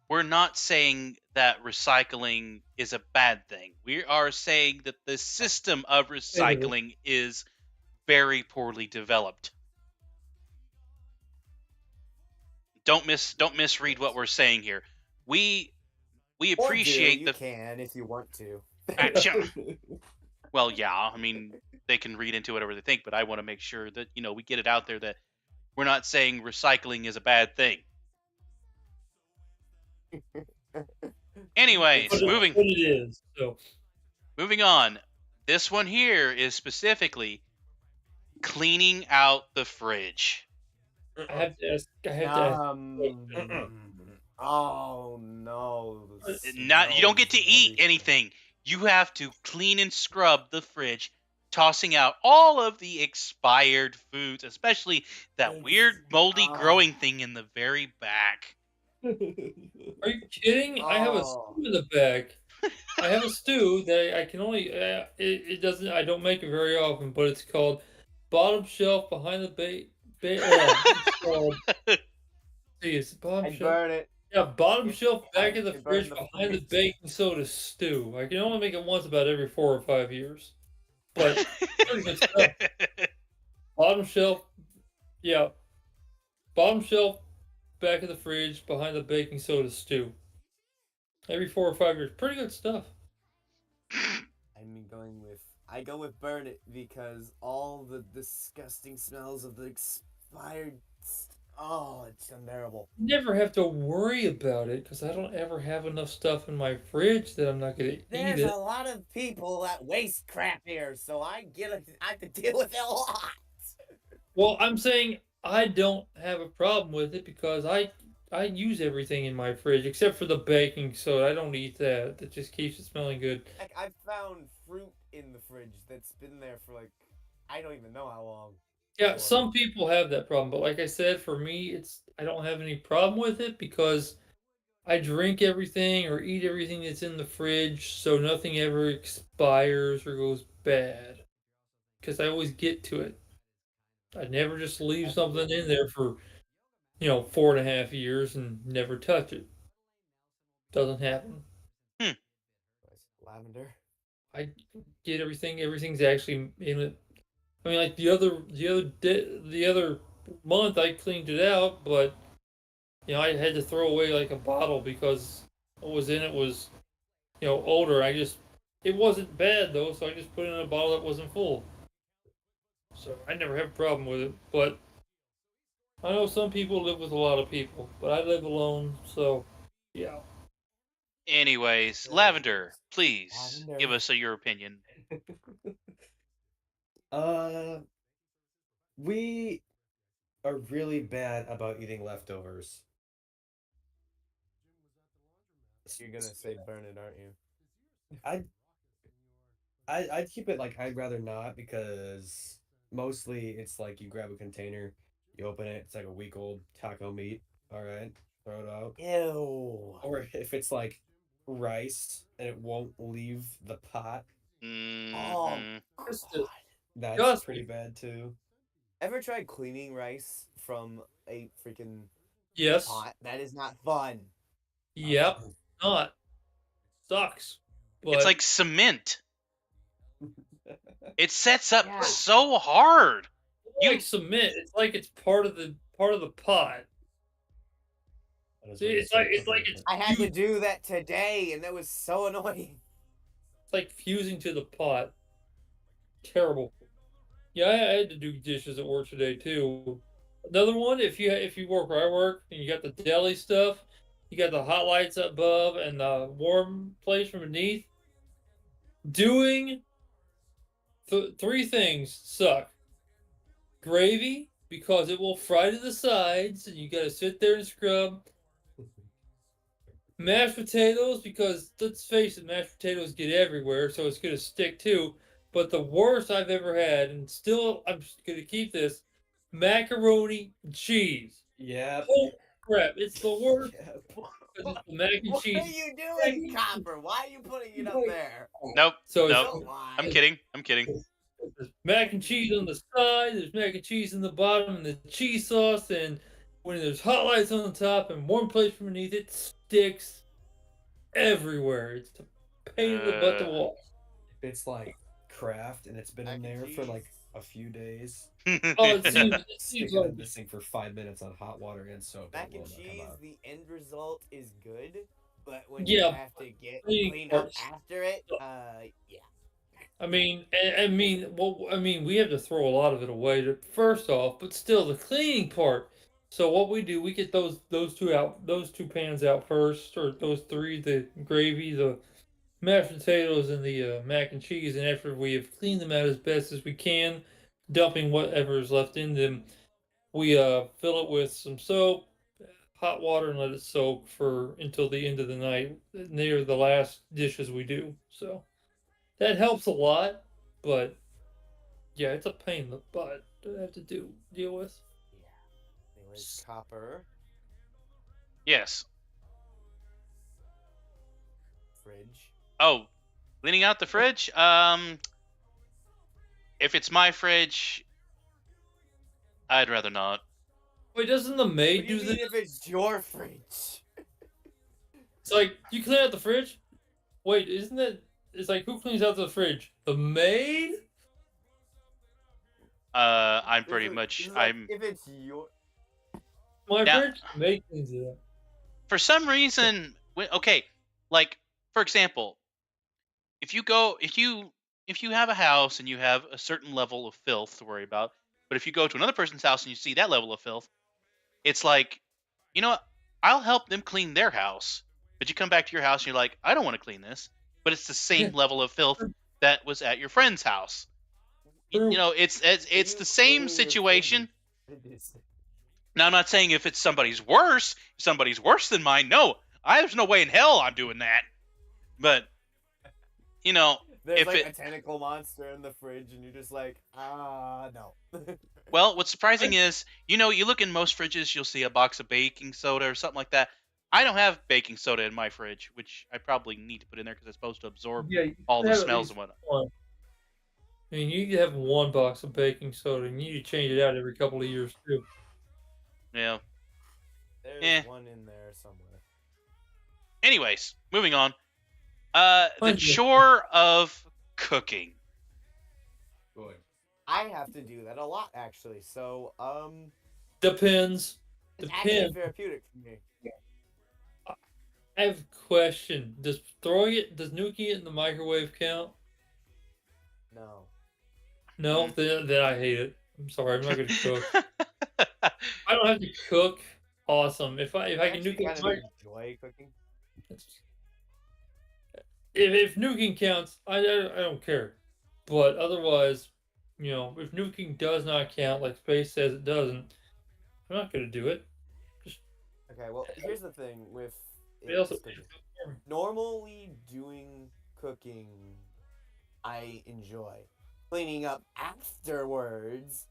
we're not saying that recycling is a bad thing. We are saying that the system of It is. recycling is very poorly developed. Don't misread what we're saying here. We Or do, appreciate you the can if you want to. action. Well, yeah, I mean, they can read into whatever they think, but I want to make sure that, we get it out there that we're not saying recycling is a bad thing. It's Anyways, But not. it is. So moving on. This one here is specifically cleaning out the fridge. I have to ask. I have to ask. Oh no, the Not You don't get smells to and eat everything. anything. You have to clean and scrub the fridge, tossing out all of the expired foods, especially that It's weird moldy growing thing in the very back. Are you kidding? I have a stew oh. in the back. I have a stew that I can only. It doesn't. I don't make it very often, but it's called bottom shelf behind the it's called. See, it's bottom I shelf. burn it. Yeah, bottom It, shelf back of the it burned fridge the behind the fridge. baking soda stew. I can only make it once about every 4 or 5 years, but pretty good stuff. Bottom shelf, yeah, bottom shelf back of the fridge behind the baking soda stew. Every 4 or 5 years, pretty good stuff. I go with burn it because all the disgusting smells of the expired. Oh, it's unbearable. Never have to worry about it because I don't ever have enough stuff in my fridge that I'm not gonna eat There's it. a lot of people that waste crap here, so I have to deal with it a lot. Well, I'm saying I don't have a problem with it because I use everything in my fridge except for the baking soda. I don't eat that. That just keeps it smelling good. Like I've found fruit in the fridge that's been there for like I don't even know how long. Yeah, Before. some people have that problem, but like I said, for me, it's I don't have any problem with it because I drink everything or eat everything that's in the fridge, so nothing ever expires or goes bad. Because I always get to it. I never just leave something in there for 4.5 years and never touch it. Doesn't happen. Hmm. Lavender. I get everything. Everything's actually in it. I mean, like the other month, I cleaned it out, but I had to throw away like a bottle because what was in it was older. It wasn't bad though, so I just put it in a bottle that wasn't full. So I never have a problem with it. But I know some people live with a lot of people, but I live alone, so yeah. Anyways, Lavender, please give us your opinion. uh, we are really bad about eating leftovers. You're gonna say burn it, aren't you? I I'd keep it like I'd rather not because mostly it's like you grab a container, you open it, it's like a week old taco meat. All right, throw it out. Ew. Or if it's like rice and it won't leave the pot, Oh Hmm. Just god. that's pretty disgusting. bad too. Ever tried cleaning rice from a freaking Yes. pot? That is not fun. Yep. Oh. Not sucks, It's but like cement. It sets up Yeah. so hard. like cement. It's like it's part of the pot. That is See, when you it's like start it's cooking like with it's it. I had to do that today, and that was so annoying. It's like fusing to the pot. Terrible. Yeah, I had to do dishes at work today too. Another one, if you work where I work and you got the deli stuff, you got the hot lights above and the warm place from beneath. Doing three things suck. Gravy because it will fry to the sides and you got to sit there and scrub. Mashed potatoes because let's face it, mashed potatoes get everywhere, so it's gonna stick too. But the worst I've ever had, and still I'm just gonna keep this, macaroni and cheese. Yep. Holy crap! It's the worst Yep. because it's the mac and What are cheese. you Mac doing, and cheese. Copper? Why are you putting it up there? Nope. So Nope. Don't I'm lie. kidding. I'm kidding. there's mac and cheese on the side. There's mac and cheese in the bottom, and the cheese sauce. And when there's hot lights on the top and warm place from beneath, it sticks everywhere. It's a pain in the butt to Uh, wash. If it's like Kraft and it's been in Mac and there for cheese. like a few days, Oh, it seems stick it like in this thing for 5 minutes on hot water and soap. Mac It and will not come cheese, out. the end result is good, but when you yeah, have to get cleaning clean up parts. after it, yeah. We have to throw a lot of it away first off, but still the cleaning part. So what we do, we get those two pans out first, or those three, the gravy, the mashed potatoes, and the mac and cheese. And after we have cleaned them out as best as we can, dumping whatever is left in them, we fill it with some soap, hot water, and let it soak for until the end of the night. They're the last dishes we do. So that helps a lot, but yeah, it's a pain in the butt to have to deal with. Yeah. Anyways, copper, Yes. fridge. Oh, cleaning out the fridge. If it's my fridge, I'd rather not. Wait, doesn't the What maid do you do mean this? if it's your fridge? It's like you clean out the fridge. Wait, isn't that? It's like who cleans out the fridge? The maid? I'm This pretty is, much. this is like I'm if it's your. My now. fridge? The maid cleans it out. For some reason, okay, like for example, if you have a house and you have a certain level of filth to worry about, but if you go to another person's house and you see that level of filth, it's like, you know what? I'll help them clean their house. But you come back to your house and you're like, I don't want to clean this, but it's the Yeah, same level of filth that was at your friend's house. true. When It's you the same clean your situation. fridges. Now I'm not saying if it's somebody's worse than mine. No, there's no way in hell I'm doing that. But you know, There's if like it a tentacle monster in the fridge, and you're just like, no. well, what's surprising is, you look in most fridges, you'll see a box of baking soda or something like that. I don't have baking soda in my fridge, which I probably need to put in there because it's supposed to absorb Yeah, you all can the have at smells least and whatnot. one. You can have one box of baking soda, and you need to change it out every couple of years too. Yeah. There's Eh. one in there somewhere. Anyways, moving on. The Mine's just- chore of cooking. Good. I have to do that a lot, actually. So, Depends. it's actually Depends. therapeutic for me. I have a question. Does nuking it in the microwave count? No. No, then I hate it. I'm sorry, I'm not gonna cook. I don't have to cook. Awesome. If I can Actually, nuke it, kind of enjoy cooking. if nuking counts, I don't care. But otherwise, if nuking does not count, like Space says it doesn't, I'm not gonna do it. Just Okay, well, here's the thing with somebody else. just cooking. Normally, doing cooking, I enjoy. Cleaning up afterwards,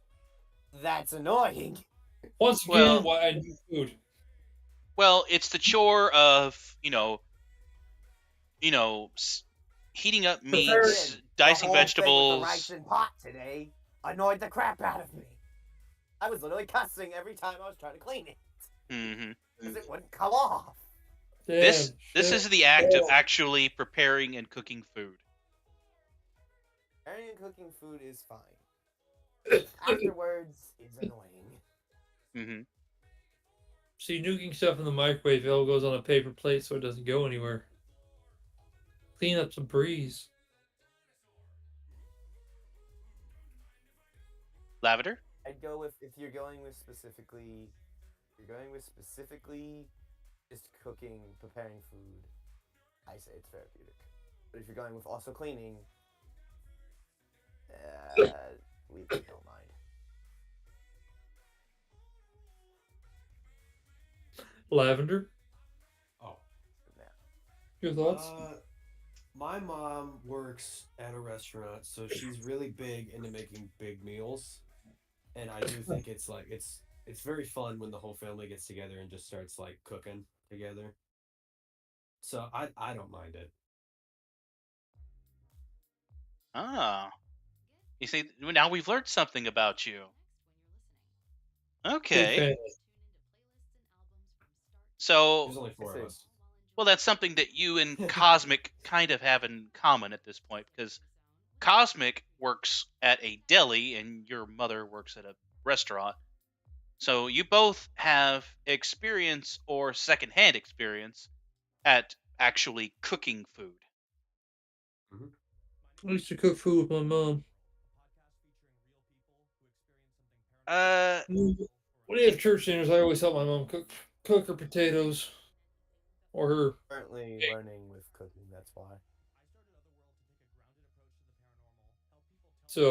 that's annoying. Once again, Well- why I need food. Well, it's the chore of, heating up meats, Again, dicing the whole thing with the rice vegetables. and pot today annoyed the crap out of me. I was literally cussing every time I was trying to clean it hmm because it wouldn't come off. Damn, This shit. is the act of actually preparing and cooking food. Preparing and cooking food is fine. Afterwards, it's annoying. hmm See, nuking stuff in the microwave, it all goes on a paper plate so it doesn't go anywhere. Cleanup's a breeze. Lavender? I'd go with if you're going with specifically just cooking, preparing food. I say it's therapeutic. But if you're going with also cleaning, we don't mind. Lavender, Oh. your thoughts? My mom works at a restaurant, so she's really big into making big meals, and I do think it's very fun when the whole family gets together and just starts like cooking together. So I don't mind it. Ah. You see, now we've learned something about you. Big Okay. fan. So, There's only four of us. well, that's something that you and Cosmic kind of have in common at this point, because Cosmic works at a deli and your mother works at a restaurant. So you both have experience or secondhand experience at actually cooking food. I used to cook food with my mom. Uh, When you have church dinners, I always help my mom cook her potatoes or her. Currently learning with cooking, that's why.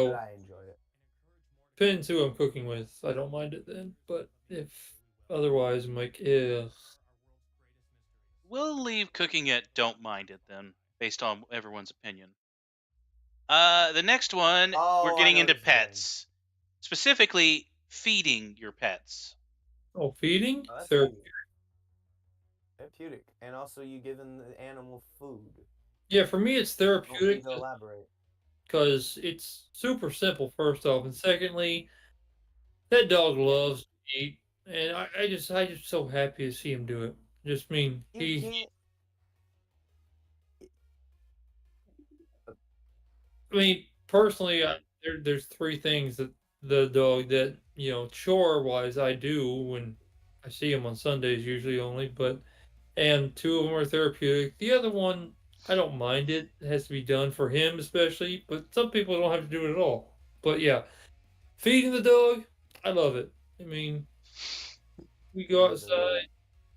But So I enjoy it. depends who I'm cooking with. I don't mind it then, but if otherwise, I'm like, yeah. we'll leave cooking at don't mind it then, based on everyone's opinion. The next one, we're Oh, I getting know into what you're saying. pets, specifically feeding your pets. Oh, feeding? Oh, that's Therapy. easy. Therapeutic. And also you giving the animal food. Yeah, for me, it's Don't need therapeutic to elaborate. because it's super simple, first off. And secondly, that dog Yeah, loves to eat. And I just so happy to see him do it. Just mean, you can't. I mean, personally, there's three things that the dog that, chore wise I do when I see him on Sundays, usually only, but, and two of them are therapeutic. The other one, I don't mind it. It has to be done for him, especially, but some people don't have to do it at all. But yeah, feeding the dog, I love it. I mean, we go Feeding the outside,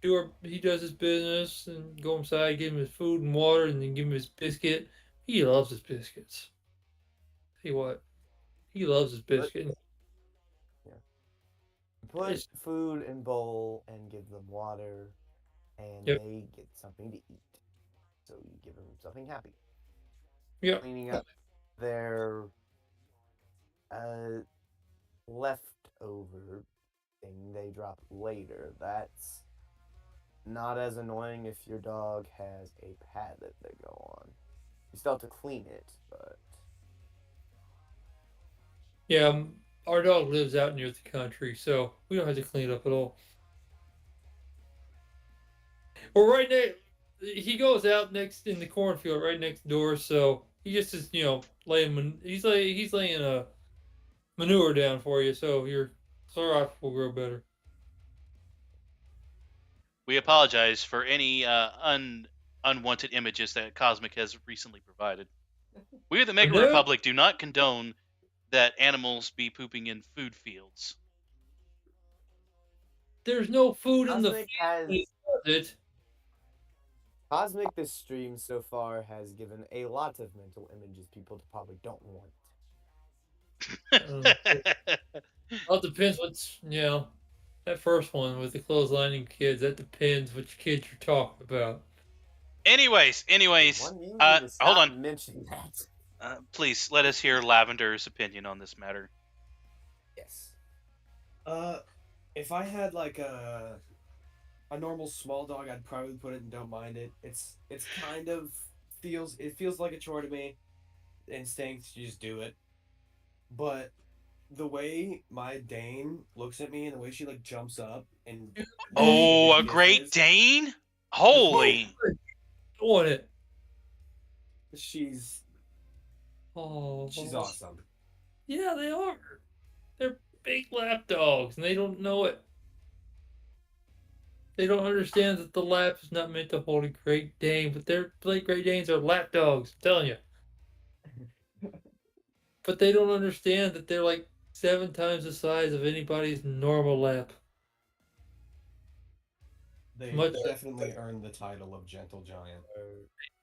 dog. he does his business, and go inside, give him his food and water, and then give him his biscuit. He loves his biscuits. Tell you what, he loves his Put biscuit. yeah. Put It's, food in bowl and give them water, and yep, they get something to eat. So you give them something happy. yep. Cleaning up their uh leftover thing they drop later. That's not as annoying if your dog has a pad that they go on. You still have to clean it, but Yeah, our dog lives out near the country, so we don't have to clean it up at all. Well, right now, he goes out next in the cornfield right next door, so he just is, he's laying a manure down for you, so your sorrel will grow better. We apologize for any unwanted images that Cosmic has recently provided. We, the Mega No, Republic, do not condone that animals be pooping in food fields. there's no food in the Cosmic field when he has does it. Cosmic this stream so far has given a lot of mental images people probably don't want. Well, it depends what's, that first one with the clotheslining kids, that depends which kids you're talking about. anyways, One, you need to hold stop on. mentioning that. Please let us hear Lavender's opinion on this matter. Yes. Uh, if I had like a normal small dog, I'd probably put it and don't mind it. It's kind of feels like a chore to me. Instincts, you just do it. But the way my Dane looks at me and the way she like jumps up and wants me to Oh, give a Great kisses, Dane? Oh, Holy! on it. she's Oh, she's awesome. yeah, they are. They're big lap dogs, and they don't know it. They don't understand that the lap is not meant to hold a Great Dane, but their Great Danes are lap dogs. I'm telling you. But they don't understand that they're like 7 times the size of anybody's normal lap. They Much definitely earned the title of gentle giant.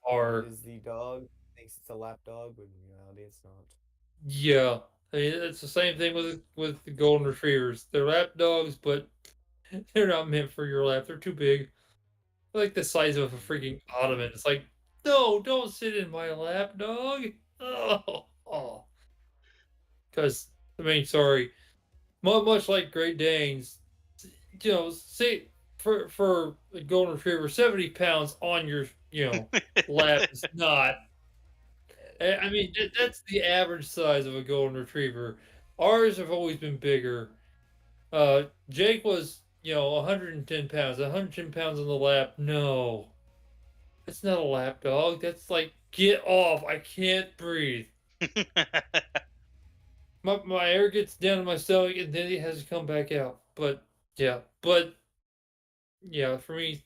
are, Is the dog thinks it's a lap dog, but in reality it's not. yeah. I mean, it's the same thing with the golden retrievers. They're lap dogs, but they're not meant for your lap. They're too big. They're like the size of a freaking ottoman. It's like, no, don't sit in my lap, dog. Oh. Because I mean, sorry, much like Great Danes, say for a golden retriever, 70 pounds on your lap is not. I mean, that's the average size of a golden retriever. Ours have always been bigger. Jake was 110 pounds. 110 pounds on the lap. No, that's not a lap dog. That's like, get off. I can't breathe. My air gets down to my stomach and then it has to come back out. But yeah, for me,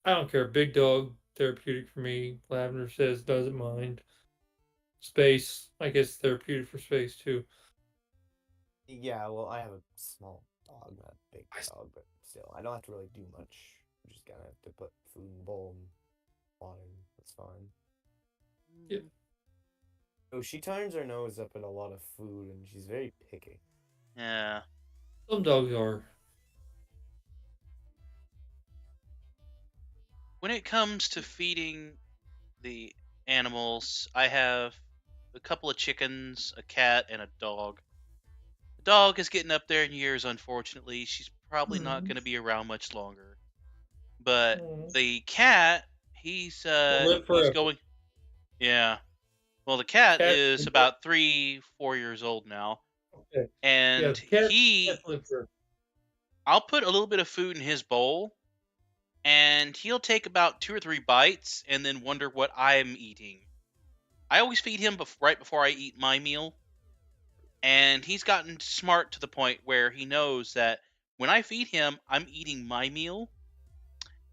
I don't care. Big dog, therapeutic for me. Lavender says doesn't mind. space. I guess therapeutic for space too. Yeah, well, I have a small dog, not a big dog, but still, I don't have to really do much. I'm just gonna have to put food in the bowl and water. That's fine. Yeah, Oh, she turns her nose up at a lot of food, and she's very picky. Yeah. some dogs are. When it comes to feeding the animals, I have a couple of chickens, a cat, and a dog. The dog is getting up there in years, unfortunately. She's probably not going to be around much longer. But Mm. the cat, he's Will uh live he's forever. going. Yeah. Well, the cat Cat. is about 3, 4 years old now, Okay. Yeah, and cats live forever. I'll put a little bit of food in his bowl, and he'll take about 2 or 3 bites, and then wonder what I'm eating. I always feed him right before I eat my meal, and he's gotten smart to the point where he knows that when I feed him, I'm eating my meal,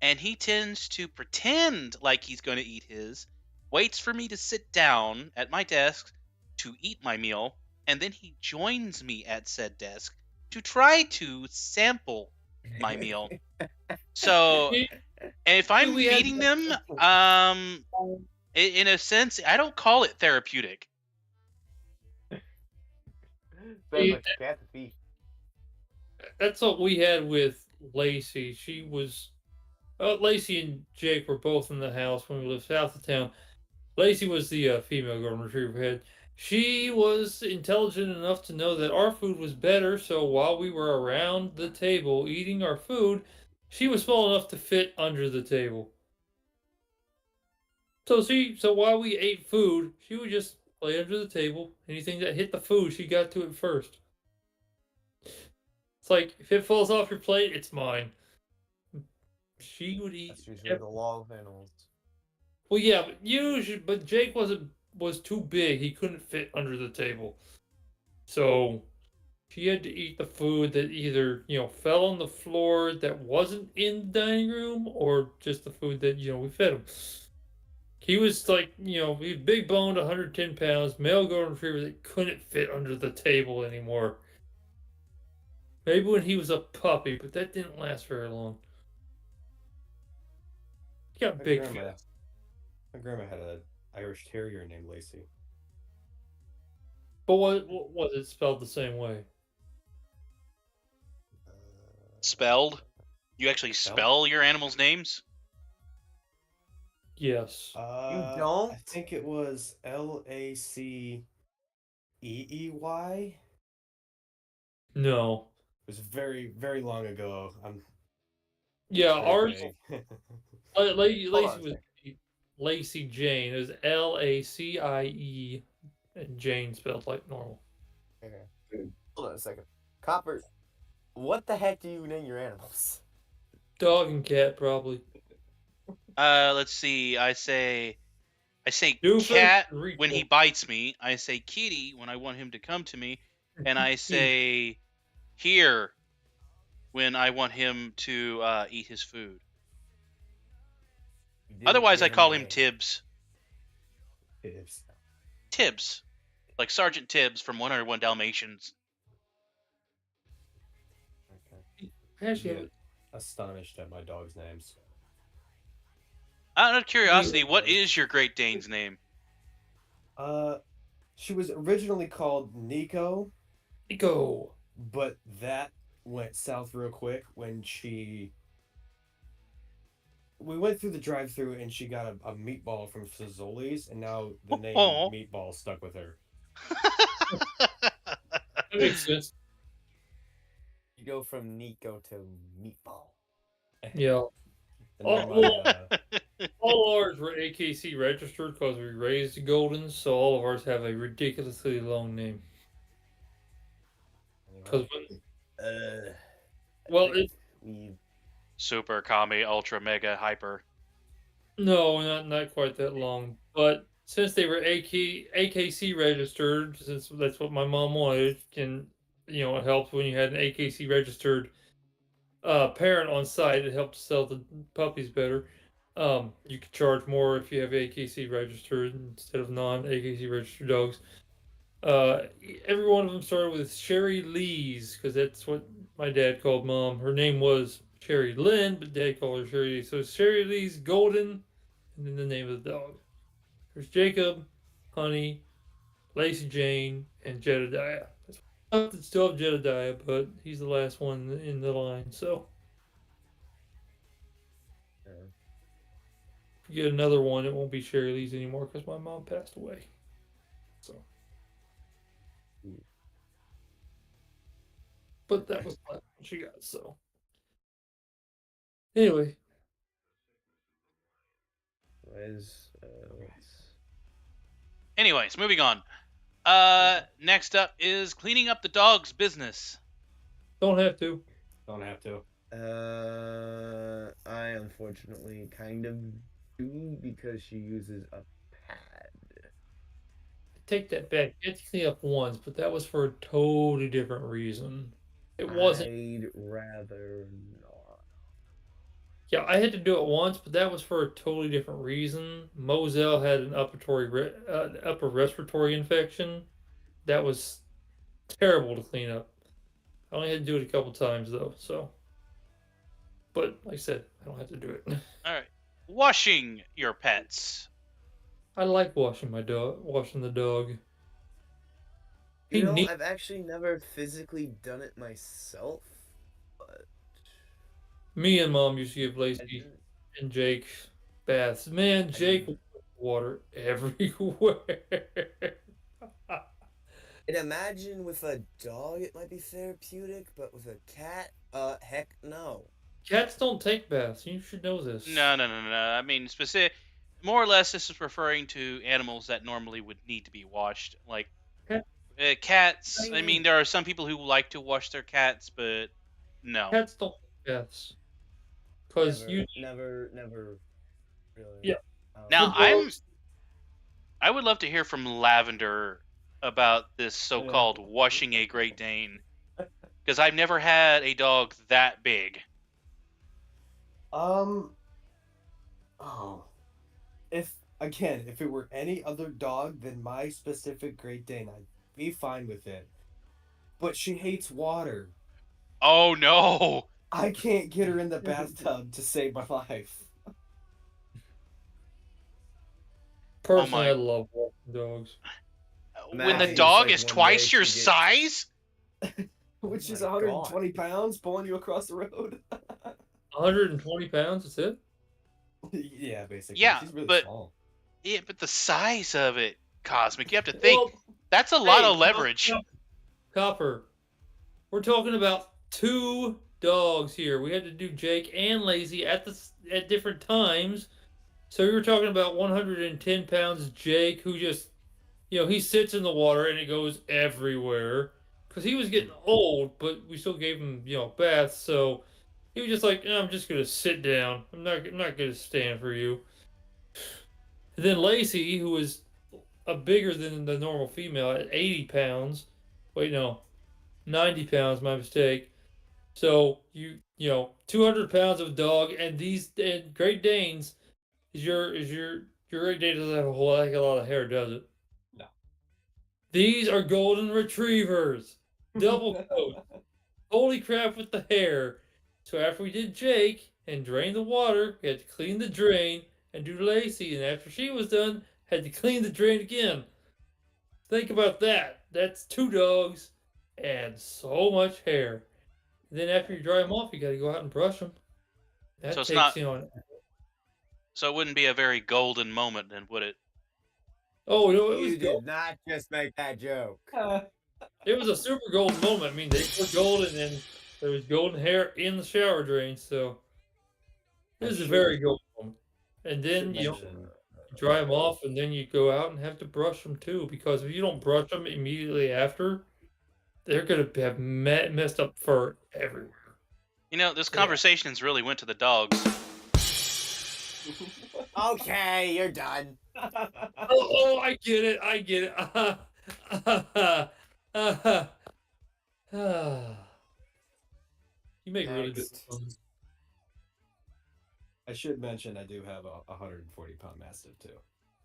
and he tends to pretend like he's going to eat his, waits for me to sit down at my desk to eat my meal, and then he joins me at said desk to try to sample my meal. So See, if I'm we had feeding them, in a sense, I don't call it therapeutic. Sounds like a cat to feed. that's what we had with Lacey. She was Lacey and Jake were both in the house when we lived south of town. Lacey was the female golden retriever head. She was intelligent enough to know that our food was better, so while we were around the table eating our food, she was small enough to fit under the table. So while we ate food, she would just play under the table. Anything that hit the food, she got to it first. It's like if it falls off your plate, it's mine. She would eat. That's usually the law of animals. Well, yeah, but Jake was too big. He couldn't fit under the table. So she had to eat the food that either, fell on the floor that wasn't in the dining room or just the food that, we fed him. He was like, he was big boned, 110 pounds, male golden retriever that couldn't fit under the table anymore. Maybe when he was a puppy, but that didn't last very long. He got big fast. My grandma had an Irish Terrier named Lacey. But what was it spelled the same way? Spelled? You actually spell your animals' names? Yes. You don't? I think it was Laceey. No. It was very, very long ago. Yeah, ours. Vague. Lacey Hold on a was second. Lacey Jane. It was Lacie, and Jane spelled like normal. Okay. Hold on a second. Copper, what the heck do you name your animals? Dog and cat, probably. Let's see. I say Doofus cat and when he Rico. bites me. I say kitty when I want him to come to me, and I say here when I want him to eat his food. You didn't Otherwise, I give call a him name. Tibbs. Tibbs. Tibbs, like Sergeant Tibbs from 101 Dalmatians. Okay. Actually, Yeah, astonished at my dog's names. Out of curiosity, what is your Great Dane's name? She was originally called Nico, go. but that went south real quick when we went through the drive-through and she got a meatball from Fazoli's, and now the name Aw. Meatball stuck with her. That makes sense. You go from Nico to Meatball. Yeah. And then All ours were AKC registered because we raised the Goldens, so all of ours have a ridiculously long name. Because we Super, Kami, Ultra, Mega, Hyper. no, not quite that long. But since they were AKC registered, since that's what my mom wanted, and it helps when you had an AKC registered parent on site. It helped sell the puppies better. You can charge more if you have AKC registered instead of non-AKC registered dogs. Every one of them started with Sherry Lee's because that's what my dad called mom. Her name was Sherry Lynn, but dad called her Sherry Lee. So Sherry Lee's Golden, and then the name of the dog. There's Jacob, Honey, Lacey Jane, and Jedediah. That's still have Jedediah, but he's the last one in the line. So if you get another one, it won't be Sherry Lee's anymore because my mom passed away. So, but that was the last one she got. So anyway, Let's Anyways, moving on. Next up is cleaning up the dog's business. don't have to. Don't have to. I unfortunately kind of do because she uses a pad. Take that back. You had to clean up once, but that was for a totally different reason. It wasn't. I'd rather not. Yeah, I had to do it once, but that was for a totally different reason. Moselle had an upper respiratory infection. That was terrible to clean up. I only had to do it a couple times though, so. But like I said, I don't have to do it. All right. Washing your pets. I like washing the dog. You know, I've actually never physically done it myself, but Me and Mom used to give Lacey and Jake baths. Man, Jake would put water everywhere. And imagine with a dog it might be therapeutic, but with a cat, heck no. Cats don't take baths. You should know this. No. I mean, more or less, this is referring to animals that normally would need to be washed, like cats. I mean, there are some people who like to wash their cats, but no. Cats don't take baths. Because you never really. Yeah. Now I would love to hear from Lavender about this so-called washing a Great Dane, because I've never had a dog that big. If it were any other dog than my specific Great Dane, I'd be fine with it. But she hates water. Oh no! I can't get her in the bathtub to save my life. Personally, I love walking dogs. When the dog is twice your size? Which is 120 pounds pulling you across the road. 120 pounds, that's it? Yeah, basically. Yeah, she's really small. Yeah, but the size of it, Cosmic, you have to think. That's a lot of leverage. Copper, we're talking about 2 dogs here. We had to do Jake and Lazy at different times. So we were talking about 110 pounds Jake, who just, he sits in the water and it goes everywhere. Because he was getting old, but we still gave him, baths. So he was just like, I'm just going to sit down. I'm not going to stand for you. And then Lacey, who was bigger than the normal female at 80 pounds. Wait, no. 90 pounds, my mistake. So 200 pounds of dog, and these Great Danes your Great Dane doesn't have a whole heck of a lot of hair, does it? No. These are golden retrievers, double coat. Holy crap with the hair! So after we did Jake and drained the water, we had to clean the drain and do Lacey, and after she was done, had to clean the drain again. Think about that. That's 2 dogs and so much hair. And then after you dry them off, you got to go out and brush them. That So it's takes, not. So it wouldn't be a very golden moment, then, would it? Oh, it was. You did not just make that joke. It was a super golden moment. I mean, they were golden, and there was golden hair in the shower drain. So this is a very golden moment. And then you dry them off, and then you go out and have to brush them too. Because if you don't brush them immediately after, they're gonna have messed up fur everywhere. This conversation's really went to the dogs. Okay, you're done. Oh, I get it. You make really good fun. I should mention I do have a 140-pound Mastiff too,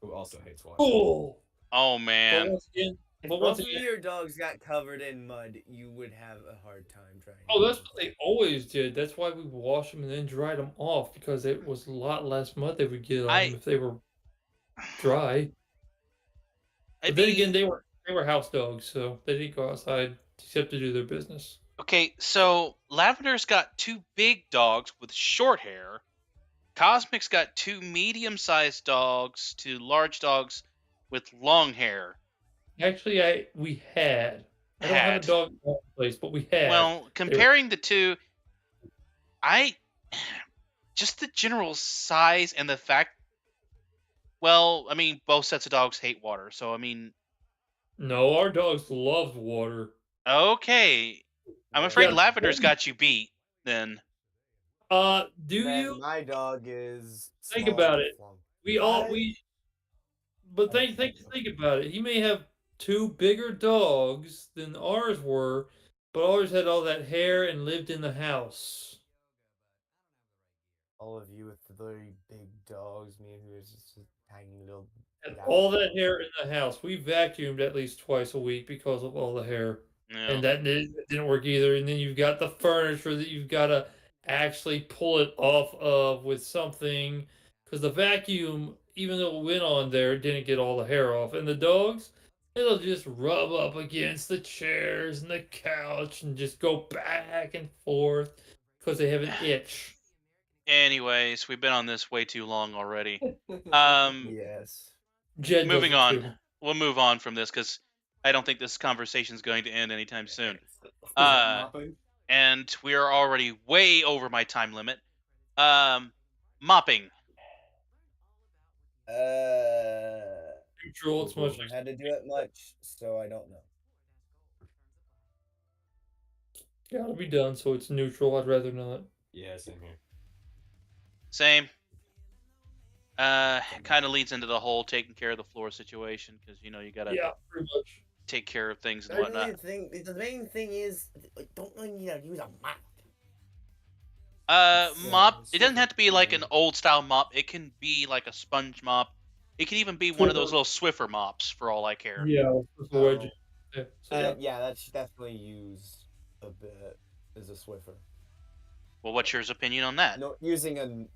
who also hates water. Oh, Oh but man. once again, If but once both of again, your dogs got covered in mud, you would have a hard time trying to oh, get that's them what clean. they always did. That's why we washed them and then dried them off because it was a lot less mud they would get on them I if they were dry. I'd But then again, be they were house dogs, so they didn't go outside except to do their business. okay. So Lavender's got two big dogs with short hair. Cosmic's got two medium-sized dogs to large dogs with long hair. Actually, I don't have a Had dog in my place, but we had. well, They were comparing the two, I just the general size and the fact. Well, I mean, both sets of dogs hate water, so I mean, no, our dogs loved water. okay. I'm afraid Yeah, Lavender's got you beat. Then do Then you my dog is think small about and it? flunk. We all I we But oh, think about it. He may have two bigger dogs than ours were, but ours had all that hair and lived in the house. All of you with the very big dogs, me who is just a tiny little And guy. all that hair in the house. We vacuumed at least twice a week because of all the hair. yeah. And that didn't work either. And then you've got the furniture that you've got to actually pull it off of with something because the vacuum, even though it went on there, didn't get all the hair off. And the dogs, it'll just rub up against the chairs and the couch and just go back and forth because they have an itch. Anyways, we've been on this way too long already. Um, Yes. Jed does moving it on. too. We'll move on from this because I don't think this conversation is going to end anytime soon. is that Uh, mopping? and we are already way over my time limit. Mopping. Neutral, it's much Haven't like had to do it much, so I don't know. gotta be done, so it's neutral. I'd rather not. Yeah, same here. Same. Kind of leads into the whole taking care of the floor situation because you gotta Yeah, pretty much. take care of things and I whatnot. really think the main thing is don't really need to use a mop. Mop. It doesn't Super have to be like an easy. old style mop. It can be like a sponge mop. It can even be one of those Swiffer. little Swiffer mops for all I care. Yeah, with the wedge. Yeah, so yeah. Yeah, that's definitely used a bit as a Swiffer. Well, what's your opinion on that? No, using a.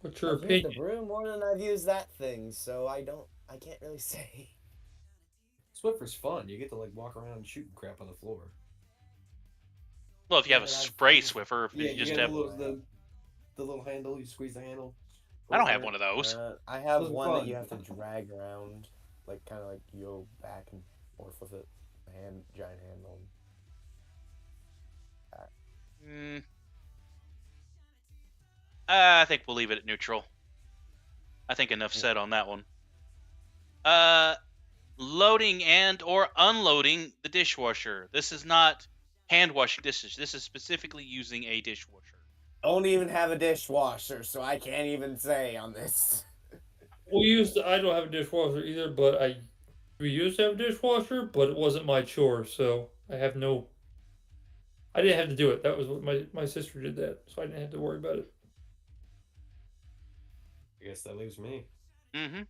What's your I've used the opinion? broom more than I've used that thing, so I can't really say. Swiffer's fun. You get to like walk around and shooting crap on the floor. Well, if you have a Yeah, but I've spray used- Swiffer, if Yeah, you you just get have, the little handle. You squeeze the handle. I don't have one of those. I have Those are one that fun. you have to drag around, like kind of like you go back and forth with it. Giant handle. Mm, I think we'll leave it at neutral. I think enough said on that one. Loading and or unloading the dishwasher. This is not hand washing dishes. This is specifically using a dishwasher. Don't even have a dishwasher, so I can't even say on this. I don't have a dishwasher either, but we used to have a dishwasher, but it wasn't my chore, so I didn't have to do it. That was what my sister did that, so I didn't have to worry about it. I guess that leaves me. Mm-hmm.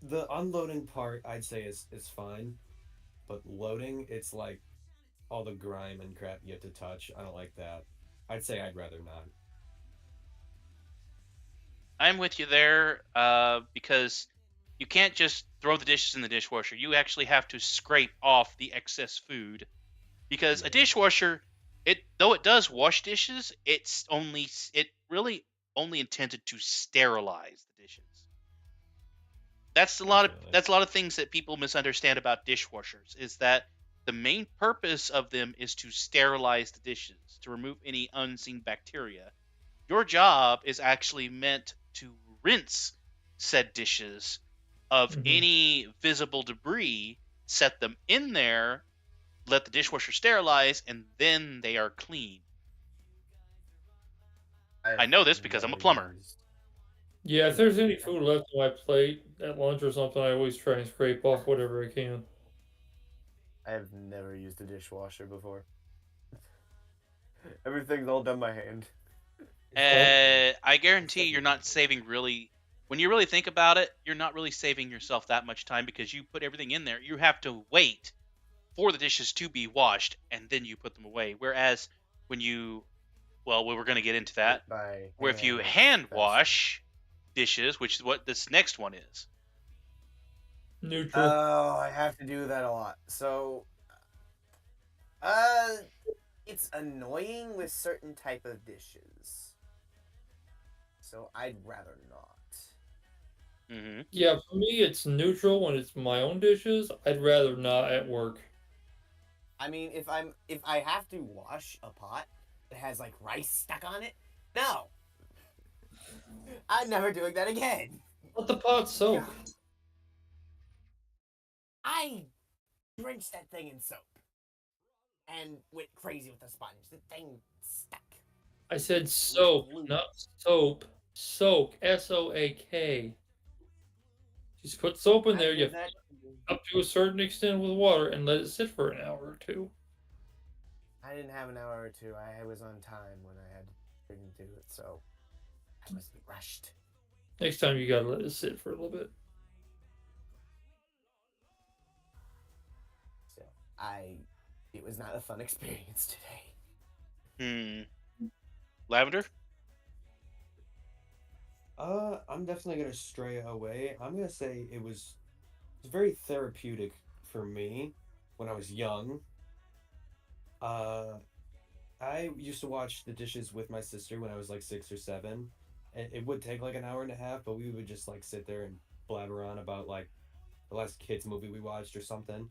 The unloading part I'd say is fine, but loading it's like all the grime and crap you have to touch. I don't like that. I'd say I'd rather not. I'm with you there because you can't just throw the dishes in the dishwasher. You actually have to scrape off the excess food because a dishwasher, though it does wash dishes, it really only intended to sterilize the dishes. That's Definitely. a lot of things that people misunderstand about dishwashers is that the main purpose of them is to sterilize the dishes, to remove any unseen bacteria. Your job is actually meant to rinse said dishes of Mhm. any visible debris, set them in there, let the dishwasher sterilize, and then they are clean. I know this because I'm a plumber. Yeah, if there's any food left on my plate at lunch or something, I always try and scrape off whatever I can. I have never used a dishwasher before. Everything's all done by hand. I guarantee you're not saving really. When you really think about it, you're not really saving yourself that much time because you put everything in there. You have to wait for the dishes to be washed and then you put them away. Whereas when you, well, we were going to get into that. By Where if you hand, it's hand faster. wash dishes, which is what this next one is. Neutral. Oh, I have to do that a lot. So, it's annoying with certain type of dishes. So I'd rather not. Mm-hmm. Yeah, for me it's neutral when it's my own dishes. I'd rather not at work. I mean, if I have to wash a pot that has like rice stuck on it, no, I'm never doing that again. Let the pot soak. God. I drenched that thing in soap and went crazy with the sponge. The thing stuck. I said soap, not soap. Soak. SOAK. Just put soap in there. I You did that. up to a certain extent with water and let it sit for an hour or two. I didn't have an hour or two. I was on time when I had to do it, so I wasn't rushed. Next time you gotta let it sit for a little bit. So it was not a fun experience today. Lavender? I'm definitely gonna stray away. I'm gonna say it was very therapeutic for me when I was young. Uh, I used to watch the dishes with my sister when I was like 6 or 7. And it would take like an hour and a half, but we would just like sit there and blabber on about like the last kids movie we watched or something.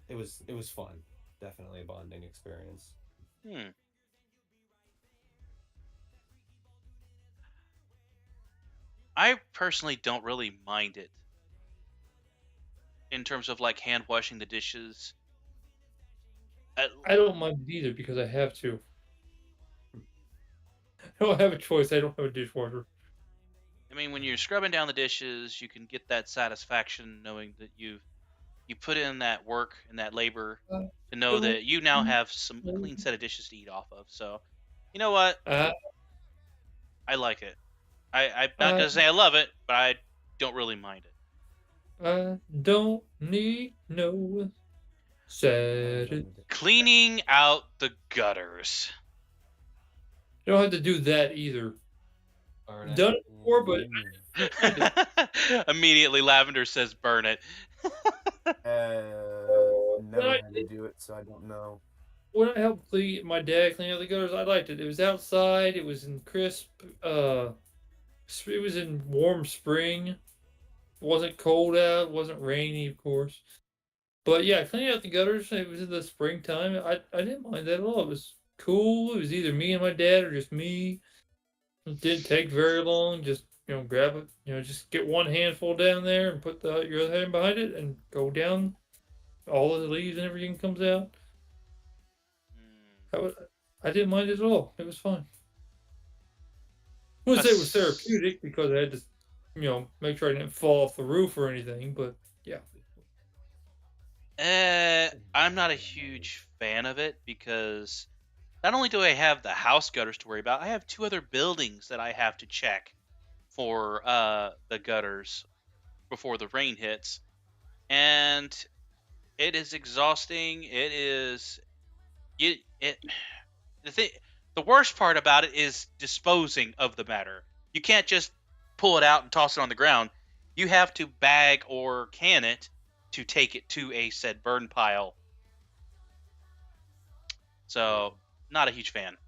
It was fun. Definitely a bonding experience. Hmm. I personally don't really mind it in terms of like hand washing the dishes. I don't mind it either because I have to. I don't have a choice. I don't have a dishwasher. I mean, when you're scrubbing down the dishes, you can get that satisfaction knowing that you put in that work and that labor Uh, to know don't that you now need have a no- clean set of dishes to eat off of. So, you know what? I, I like it. I'm not I, gonna say I love it, but I don't really mind it. I don't need no I'm set. done You with it. Cleaning out the gutters. don't have to do that either. Burn it. Done it before, but Immediately, Lavender says, "Burn it." Never had to do it, so I don't know. when I helped my dad clean out the gutters, I liked it. It was outside. It was in crisp. It was in warm spring. It wasn't cold out. It wasn't rainy, of course. But yeah, cleaning out the gutters. It was in the springtime. I didn't mind that at all. It was cool. It was either me and my dad or just me. It didn't take very long. Just grab it. Just get one handful down there and put your other hand behind it and go down. All of the leaves and everything comes out. Hmm. I, was, I didn't mind it at all. It was fine. I wouldn't say it was therapeutic because I had to, make sure I didn't fall off the roof or anything. But yeah, I'm not a huge fan of it because not only do I have the house gutters to worry about, I have 2 other buildings that I have to check for the gutters before the rain hits, and it is exhausting. It is it the thing. The worst part about it is disposing of the matter. You can't just pull it out and toss it on the ground. You have to bag or can it to take it to a said burn pile. So, not a huge fan.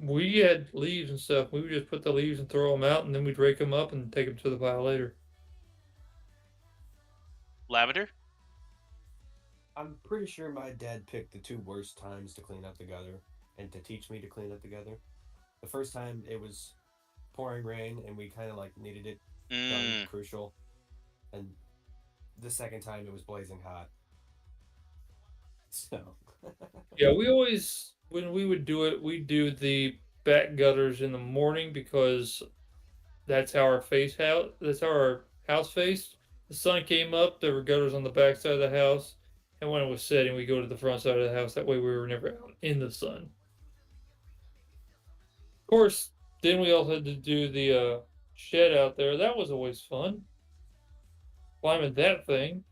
we had leaves and stuff. We would just put the leaves and throw them out, and then we'd rake them up and take them to the pile later. Lavender? I'm pretty sure my dad picked the two worst times to clean up the gutter and to teach me to clean up the gutter. The first time it was pouring rain and we kind of like needed it done, crucial. And the second time it was blazing hot. So Yeah, we always when we would do it, we'd do the back gutters in the morning because that's how our house faced. the sun came up, there were gutters on the back side of the house, and when it was setting, we go to the front side of the house. That way, we were never out in the sun. Of course, then we also had to do the shed out there. That was always fun, climbing that thing.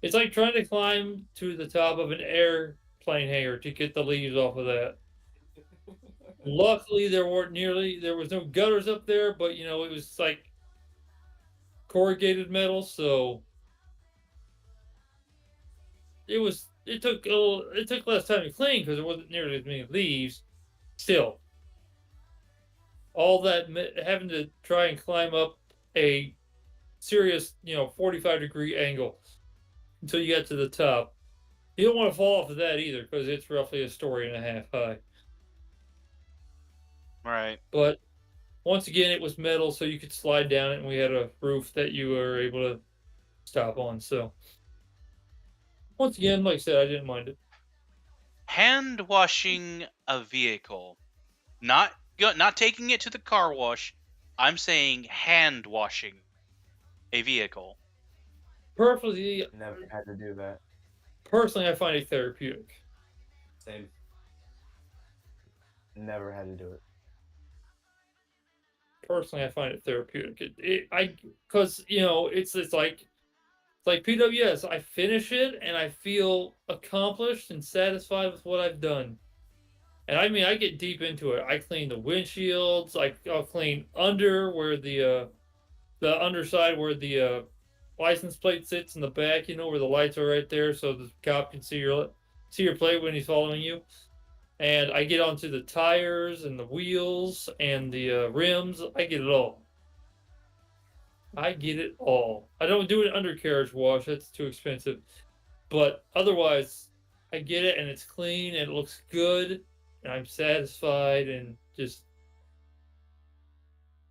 It's like trying to climb to the top of an airplane hangar to get the leaves off of that. Luckily, there was no gutters up there, but it was like corrugated metal, so it took less time to clean because there wasn't nearly as many leaves. Still, all that having to try and climb up a serious 45-degree angle until you get to the top. You don't want to fall off of that either because it's roughly a story and a half high. Right. But once again, it was metal, so you could slide down it, and we had a roof that you were able to stop on. So once again, like I said, I didn't mind it. Hand washing a vehicle, not taking it to the car wash. I'm saying hand washing a vehicle. Personally, Never had to do that. I find it therapeutic. Same. Never had to do it. Personally, I find it therapeutic. Because it's like PWS. I finish it and I feel accomplished and satisfied with what I've done. And I mean, I get deep into it. I clean the windshields. I'll clean under where the underside where the license plate sits in the back. Where the lights are right there, so the cop can see your plate when he's following you. And I get onto the tires and the wheels and the rims. I get it all. I get it all. I don't do an undercarriage wash. That's too expensive. But otherwise, I get it and it's clean and it looks good and I'm satisfied and just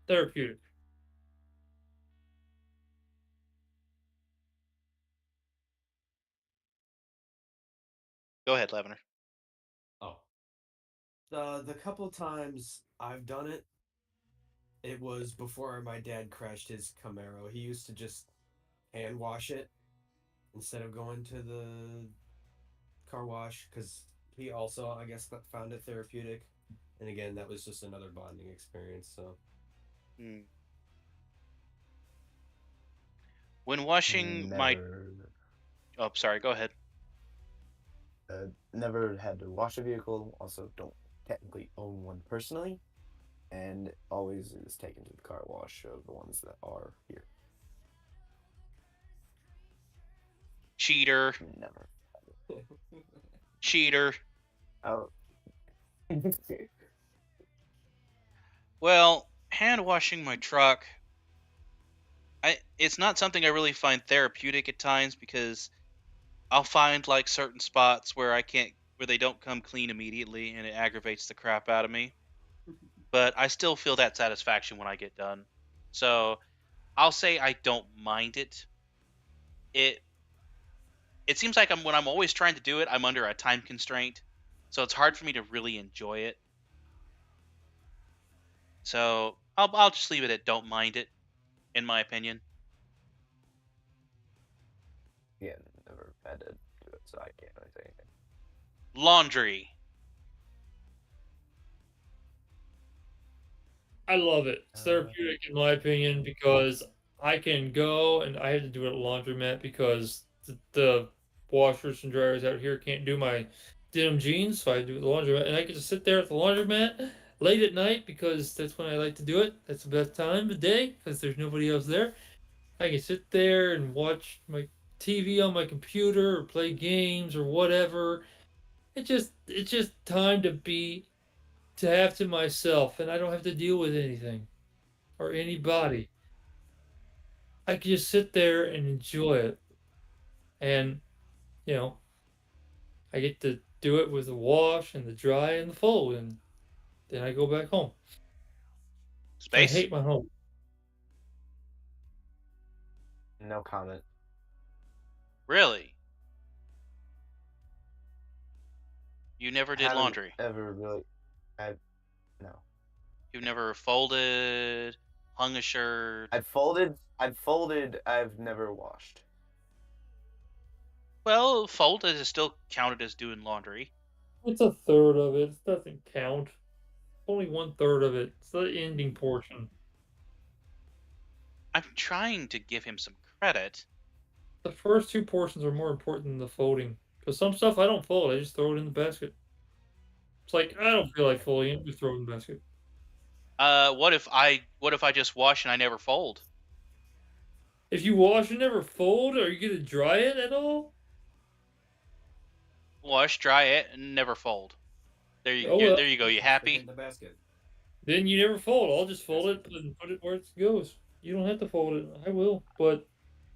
therapeutic. Go ahead, Lavender. Oh. The couple times I've done it, it was before my dad crashed his Camaro. He used to just hand wash it instead of going to the car wash because he also, I guess, found it therapeutic. And again, that was just another bonding experience. So Hmm. When washing my... Never, Oh, sorry. Go ahead. never had to wash a vehicle. Also, don't technically own one personally, and always is taken to the car wash of the ones that are here. Cheater. Never. Cheater. Oh. Well, hand washing my truck, it's not something I really find therapeutic at times because I'll find like certain spots where where they don't come clean immediately and it aggravates the crap out of me. But I still feel that satisfaction when I get done. So I'll say I don't mind it. It it seems like when I'm always trying to do it, I'm under a time constraint. So it's hard for me to really enjoy it. So I'll just leave it at don't mind it, in my opinion. Yeah, never had to do it, so I can't really say anything. Laundry. I love it. It's therapeutic in my opinion because I can go and I have to do it at laundromat because the washers and dryers out here can't do my denim jeans, so I do it at the laundromat, and I get to sit there at the laundromat late at night because that's when I like to do it. That's the best time of day because there's nobody else there. I can sit there and watch my TV on my computer or play games or whatever. It's just time to have to myself, and I don't have to deal with anything or anybody. I can just sit there and enjoy it. And, you know, I get to do it with the wash and the dry and the fold, and then I go back home. I Space? hate my home. No comment. Really? You never did Haven't laundry? ever really. I no. You've never folded, hung a shirt? I've I've folded. I've never washed. Well, folded is still counted as doing laundry. It's a third of it. It doesn't count. Only one third of it. It's the ending portion. I'm trying to give him some credit. The first two portions are more important than the folding. Because some stuff I don't fold. I just throw it in the basket. It's like I don't feel like folding it. Just throw it in the basket. What if I just wash and I never fold? If you wash and never fold, are you gonna dry it at all? Wash, dry it, and never fold. There Oh well. there you go. You Stick it happy? in the basket. Then you never fold. I'll just fold it and put it where it goes. You don't have to fold it. I will, but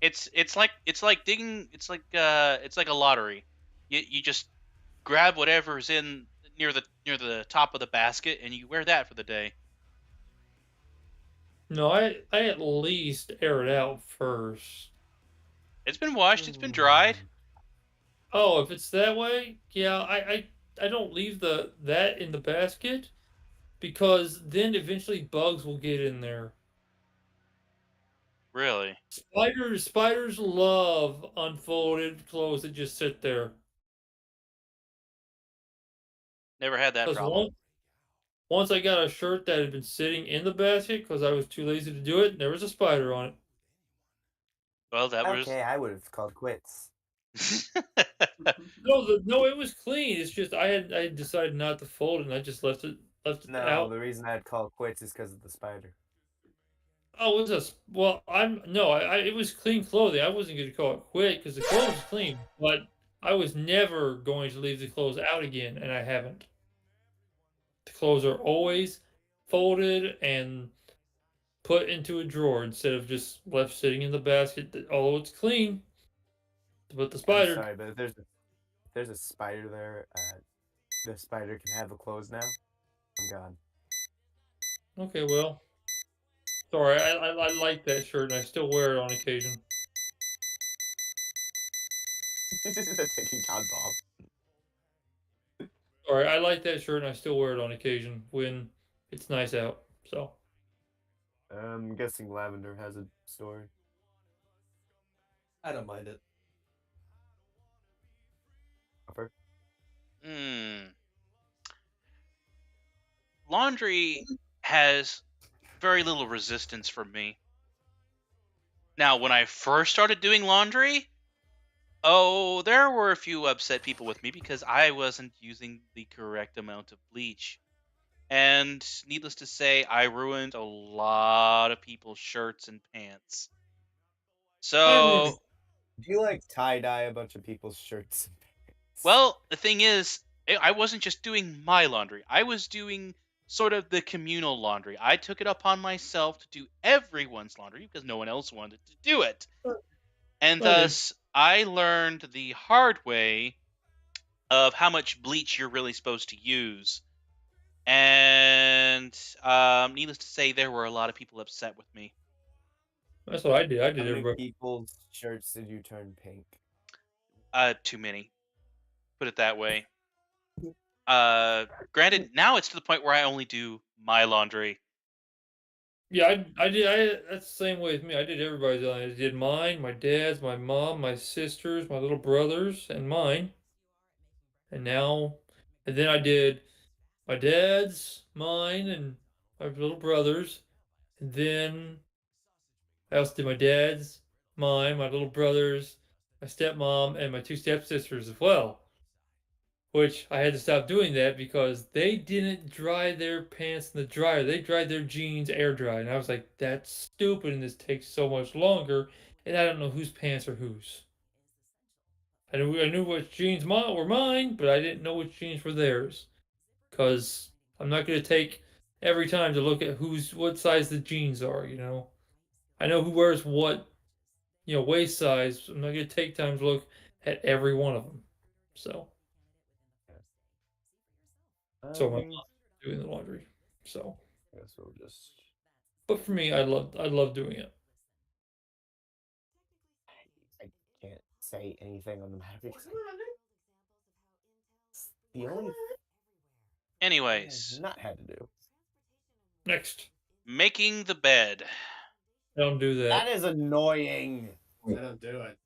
It's like digging. It's like a lottery. You just grab whatever's in near the top of the basket and you wear that for the day. no, I at least air it out first. It's been washed. It's been dried. Oh, if it's that way, yeah, I don't leave that in the basket because then eventually bugs will get in there. Really? Spiders love unfolded clothes that just sit there. Never had that Because problem. once I got a shirt that had been sitting in the basket because I was too lazy to do it, and there was a spider on it. Well, that was. Okay, I would have called quits. No, it was clean. It's just I had decided not to fold it, and I just left it No, out. the reason I'd call quits is because of the spider. Oh, it was well. I'm no, it was clean clothing. I wasn't going to call it quit because the clothes was clean, but I was never going to leave the clothes out again, and I haven't. The clothes are always folded and put into a drawer instead of just left sitting in the basket. Although it's clean, but the I'm spider. sorry, but if there's a spider there, the spider can have the clothes now. I'm gone. Okay, well, sorry. I like that shirt, and I still wear it on occasion. This is a ticking time bomb. Sorry, I like that shirt, and I still wear it on occasion when it's nice out. So. I'm guessing Lavender has a story. I don't mind it. Upper? Hmm. Laundry has very little resistance from me. Now, when I first started doing laundry, oh, there were a few upset people with me because I wasn't using the correct amount of bleach. And needless to say, I ruined a lot of people's shirts and pants. I ruined So, Do you like tie dye a bunch of people's shirts and pants? well, the thing is, I wasn't just doing my laundry. I was doing sort of the communal laundry. I took it upon myself to do everyone's laundry because no one else wanted to do it. And okay. thus, I learned the hard way of how much bleach you're really supposed to use. And needless to say, there were a lot of people upset with me. That's what I did. I How did many everybody. people's shirts did you turn pink? Too many. Put it that way. Granted, now it's to the point where I only do my laundry. Yeah, I did. That's the same way with me. I did everybody's. I did mine, my dad's, my mom, my sisters, my little brothers, and mine. And now, and then I did my dad's, mine, and my little brothers. And then I also did my dad's, mine, my little brothers, my stepmom, and my two stepsisters as well. Which I had to stop doing that because they didn't dry their pants in the dryer. They dried their jeans air dry. And I was like, that's stupid and this takes so much longer. And I don't know whose pants are whose. I knew which jeans were mine, but I didn't know which jeans were theirs. Because I'm not going to take every time to look at what size the jeans are, you know. I know who wears what, waist size. I'm not going to take time to look at every one of them. So my Um, doing the laundry. So, I guess we'll just. but for me, I love doing it. I can't say anything on the matter because it's the only thing Anyways, I've not had to do. Next, making the bed. I don't do that. That is annoying. I don't do it.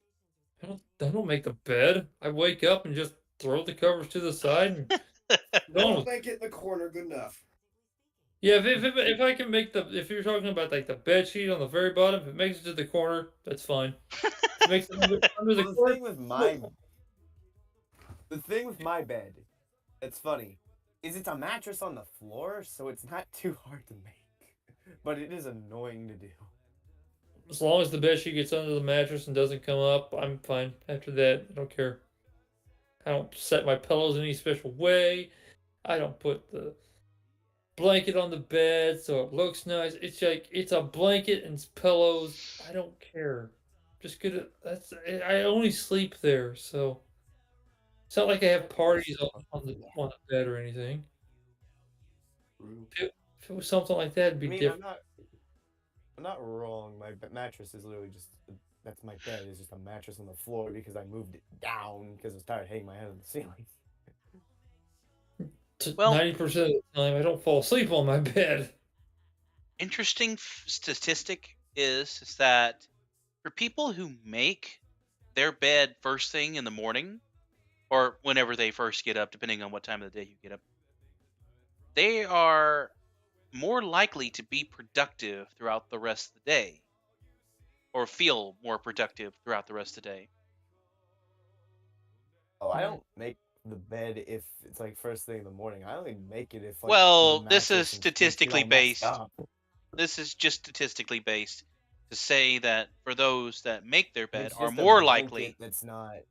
I don't make the bed. I wake up and just throw the covers to the side and go on Don't with. make it in the corner good enough. Yeah, if I can make if you're talking about like the bed sheet on the very bottom, if it makes it to the corner, that's fine. If it makes it under the Well, corner, the thing with my bed, that's funny, is it's a mattress on the floor, so it's not too hard to make, but it is annoying to do. as long as the bed sheet gets under the mattress and doesn't come up, I'm fine. After that, I don't care. I don't set my pillows any special way. I don't put the blanket on the bed so it looks nice. It's like it's a blanket and pillows. I don't care. Just get it. I only sleep there, so it's not like I have parties on the bed or anything. If it was something like that, it'd I be mean, different. I'm not wrong. My mattress is literally just that's my bed. It's just a mattress on the floor because I moved it down because I was tired of hitting my head on the ceiling. Well, 90% of the time, I don't fall asleep on my bed. interesting statistic is that for people who make their bed first thing in the morning or whenever they first get up, depending on what time of the day you get up, they are more likely to be productive throughout the rest of the day or feel more productive throughout the rest of the day. Oh, I don't make the bed if it's like first thing in the morning. I only make it if like Well, the this is mattress and sheets get statistically all messed based. up. This is just statistically based to say that for those that make their If bed it's are just a more blanket likely. that's not. If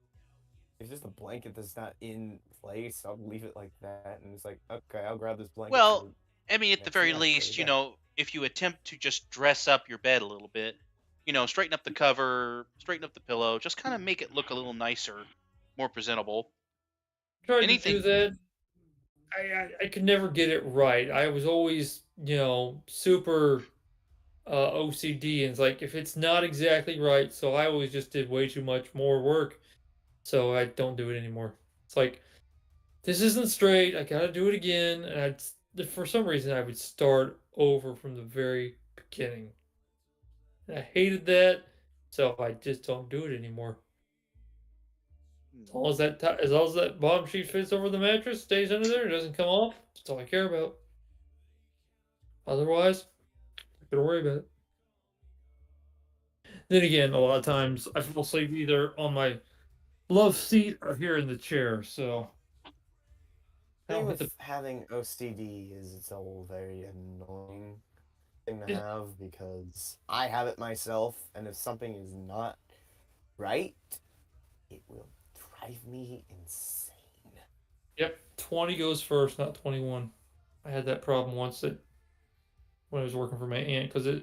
it's just a blanket that's not in place, I'll leave it like that, and it's like, okay, I'll grab this blanket. Well, for I mean, at the next very night, go to least, bed. if you attempt to just dress up your bed a little bit, straighten up the cover, straighten up the pillow, just kind of make it look a little nicer, more presentable. Tried to do Anything. that. I could never get it right. I was always, super OCD, and it's like if it's not exactly right, so I always just did way too much more work, so I don't do it anymore. It's like this isn't straight. I gotta do it again, and for some reason I would start over from the very beginning. And I hated that, so I just don't do it anymore. As long as that bottom sheet fits over the mattress, stays under there, it doesn't come off. That's all I care about. Otherwise, I gotta worry about it. Then again, a lot of times I fall asleep either on my love seat or here in the chair, so I thing don't hit the. with having OCD is it's a very annoying thing to Yeah, have because I have it myself, and if something is not right, it will drive me insane. yep, 20 goes first, not 21. I had that problem once when I was working for my aunt because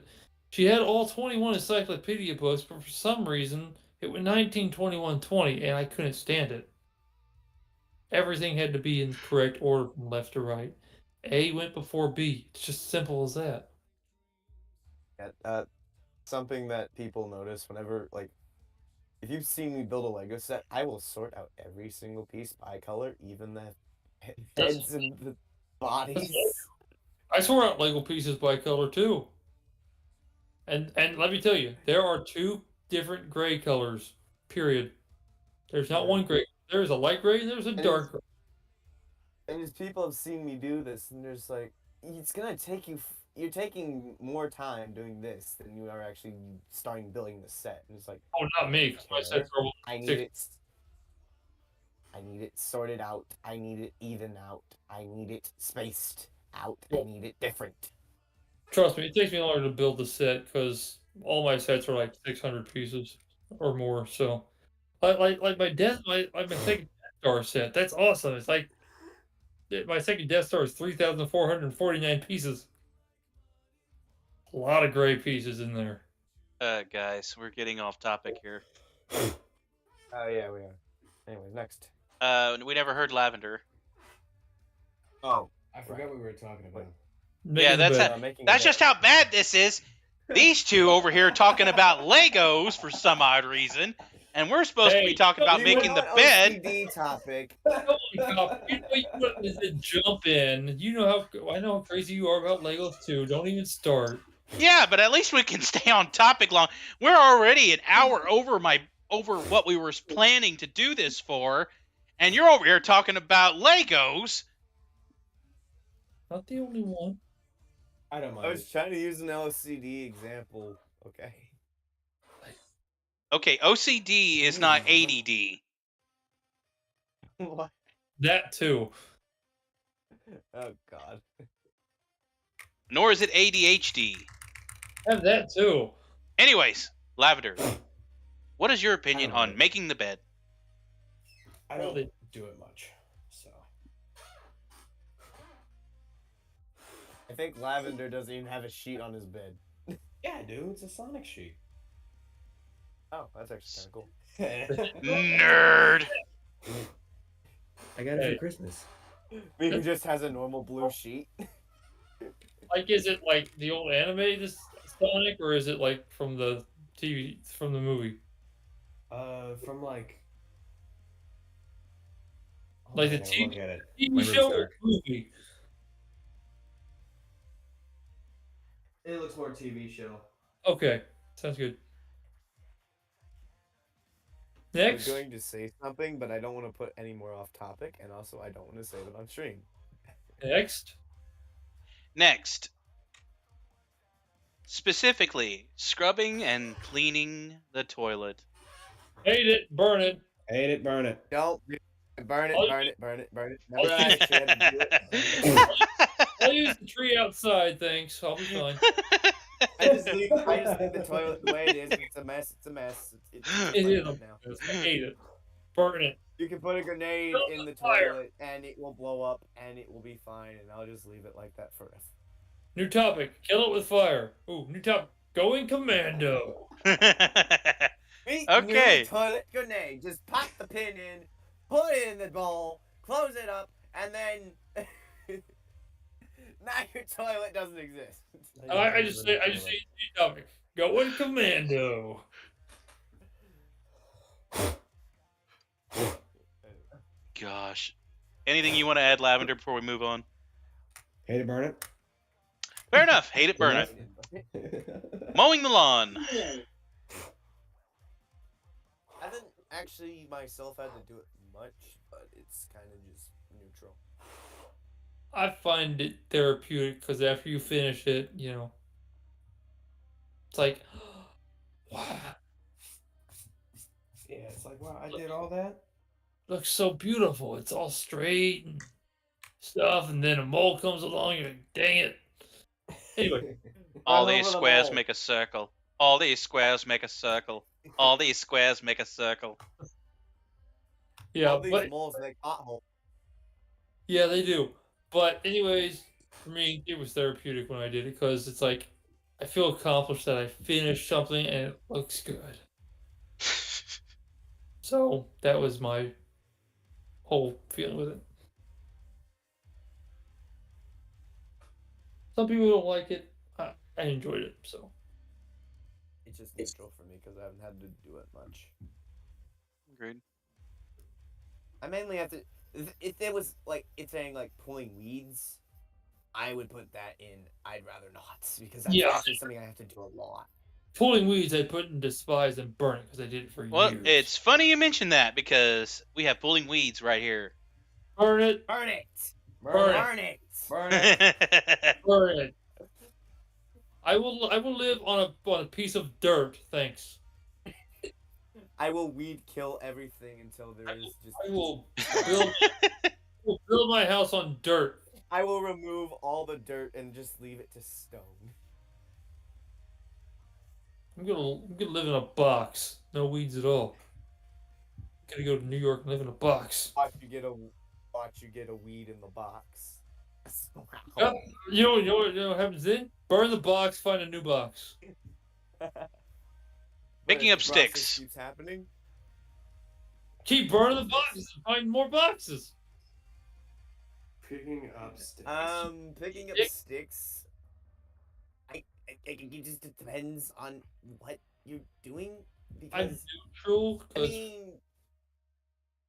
she had all 21 encyclopedia books, but for some reason it went 19, 21, 20, and I couldn't stand it. Everything had to be in correct order from left to right. A went before B. It's just simple as that. Something that people notice whenever, like, if you've seen me build a Lego set, I will sort out every single piece by color, even the heads and the bodies. I sort out Lego pieces by color too. And let me tell you, there are two different gray colors. Period. There's not one gray. There's a light gray and there's a dark gray. And as people have seen me do this, and there's like, it's gonna take you. You're taking more time doing this than you are actually starting building the set. And it's like, Oh, not me, because my sets are I need it. I need it sorted out. I need it even out. I need it spaced out. I need it different. Trust me, it takes me longer to build the set because all my sets are like 600 pieces or more. So, like my second Death Star set. That's awesome. It's like my second Death Star is 3,449 pieces. A lot of gray pieces in there. Guys, we're getting off topic here. Oh yeah, we are. Anyway, next. We never heard Lavender. Oh, I forgot what we were talking about. Yeah, that's just how bad this is. These two over here talking about Legos for some odd reason, and we're supposed to be talking about making the bed. OCD topic. You jump in. I know how crazy you are about Legos too. Don't even start. Yeah, but at least we can stay on topic long. We're already an hour over what we were planning to do this for, and you're over here talking about Legos. Not the only one. I don't I mind was it. trying to use an LCD example. Okay. Okay, OCD is not ADD. What? That too. Oh God. Nor is it ADHD. Have that too. Anyways, Lavender, what is your I opinion don't mind on it. making the bed? I don't do it much. So I think Lavender doesn't even have a sheet on his bed. yeah, dude, it's a Sonic sheet. Oh, that's actually kind of cool. Nerd. I got it Hey. for Christmas. He just has a normal blue sheet. Like, is it like the old anime, this Sonic, or is it like from the TV, from the movie? From like. Oh, Like man, the I gotta look at it. My TV room's show or dark. movie? It looks more TV show. Okay, sounds good. I was Next, going to say something, but I don't want to put any more off topic, and also I don't want to say it on stream. next. Next, specifically, scrubbing and cleaning the toilet. Hate it, burn it. Hate it, burn it. Don't burn it, I'll burn use- it, burn it, burn it. Never actually had to do it. I'll use the tree outside, thanks. I'll be fine. I just leave the toilet the way it is. It's a mess. It's a mess. It's It like is that a now. mess. I hate it. Burn it. You can put a grenade Build in a the fire. toilet, and it will blow up, and it will be fine, and I'll just leave it like that forever. New topic. Kill it with fire. Ooh, new topic. Going commando. Meet Okay. new toilet grenade. Just pop the pin in, put it in the bowl, close it up, and then now your toilet doesn't exist. I just say new topic. Going commando. Gosh. Anything you want to add, Lavender, before we move on? Hate it, burn it. Fair enough. Hate it, burn it. Mowing the lawn. I haven't actually myself had to do it much, but it's kind of just neutral. I find it therapeutic because after you finish it, you know, it's like, wow, Yeah, it's like, wow, I did all that. looks so beautiful. It's all straight and stuff, and then a mole comes along. You're like, dang it. Anyway, All Run these over the squares mole. make a circle. All these squares make a circle. All these squares make a circle. yeah, All these but moles make potholes. yeah, they do. But anyways, for me, it was therapeutic when I did it because it's like I feel accomplished that I finished something and it looks good. So that was my whole feeling with it. Some people don't like it. I enjoyed it. So It's just neutral for me because I haven't had to do it much. Agreed. I mainly have to. If it was like it's saying like pulling weeds, I would put that in. I'd rather not because that's Yeah. actually something I have to do a lot. pulling weeds, I put in despise and burn it because I did it for Well, years. it's funny you mention that because we have pulling weeds right here. burn it, Burn it! Burn it. Burn it! Burn it. burn it. I will live on a piece of dirt. Thanks. I will weed kill everything until there is just. I will build my house on dirt. I will remove all the dirt and just leave it to stone. I'm gonna live in a box. No weeds at all. Gotta go to New York and live in a box. Watch you get a weed in the box. Yep. You know what happens then? Burn the box, find a new box. Picking But up the process sticks. keeps happening. Keep burning the boxes and find more boxes. Picking up sticks. Picking up Stick. sticks. It just depends on what you're doing I'm because neutral I because mean,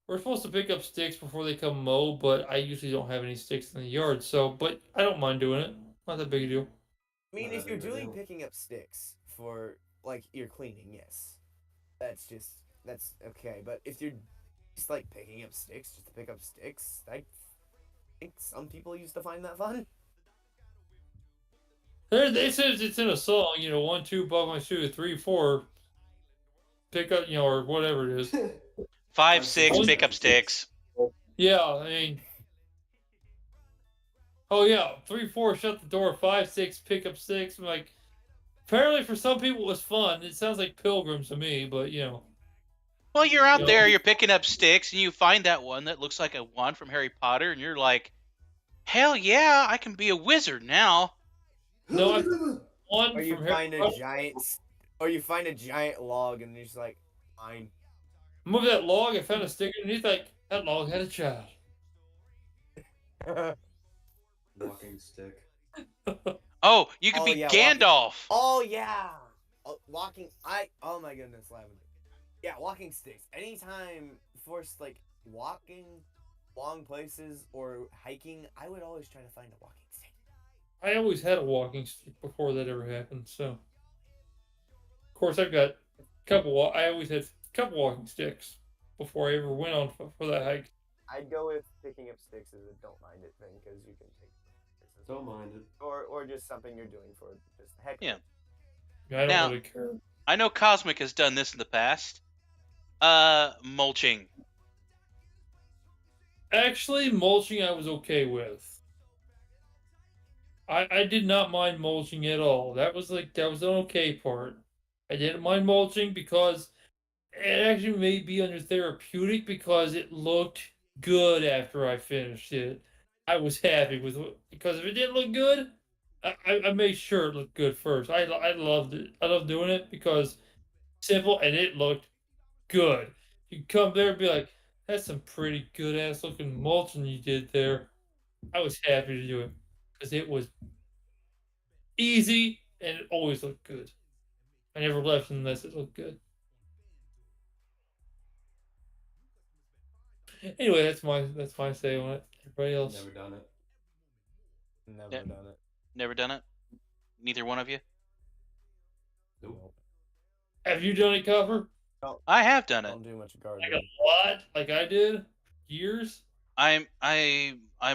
we're supposed to pick up sticks before they come mow, but I usually don't have any sticks in the yard. So, but I don't mind doing it. Not that big a deal. I mean, Not if that you're big of a doing deal. picking up sticks for like your cleaning, yes, that's okay. But if you're just like picking up sticks just to pick up sticks, I think some people used to find that fun. They says it's in a song, 1, 2, above my shoe, 3, 4, pick up, or whatever it is. 5, 6, 6, and pick up 96. sticks. Yeah, I mean, oh yeah, 3, 4, shut the door, 5, 6, pick up sticks. I'm like, apparently for some people it was fun. It sounds like pilgrims to me, but Well, you're out you know, there, you're picking up sticks, and you find that one that looks like a wand from Harry Potter, and you're like, hell yeah, I can be a wizard now. no, I Or one you from Harry find a Potter. giant, or you find a giant log and you're just like, mine. Move that log. I found a stick underneath. Like that log had a child. Walking stick. Oh, you could Oh be yeah, walking. Gandalf. Oh yeah, walking. Oh my goodness, Lavender. Yeah, walking sticks. Anytime forced like walking long places or hiking, I would always try to find a walking stick. I always had a walking stick before that ever happened. So, of course, I've got a couple. I always had a couple walking sticks before I ever went on for that hike. I'd go with picking up sticks as a don't mind it thing because you can take sticks Don't mind it. or just something you're doing for just the heck of Yeah. it. I don't Now, really care. I know Cosmic has done this in the past. Mulching. Actually, mulching I was okay with. I did not mind mulching at all. That was an okay part. I didn't mind mulching because it actually may be under therapeutic because it looked good after I finished it. I was happy with it because if it didn't look good, I made sure it looked good first. I loved it. I loved doing it because simple and it looked good. You come there and be like, that's some pretty good ass looking mulching you did there. I was happy to do it because it was easy and it always looked good. I never left unless it looked good. Anyway, that's my say on it. Everybody else. Never done it. Never Yeah. done it. Never done it? Neither one of you? Nope. Have you done it, Copper? I have done it. Don't do much Like gardening. a lot, like I did. Years. I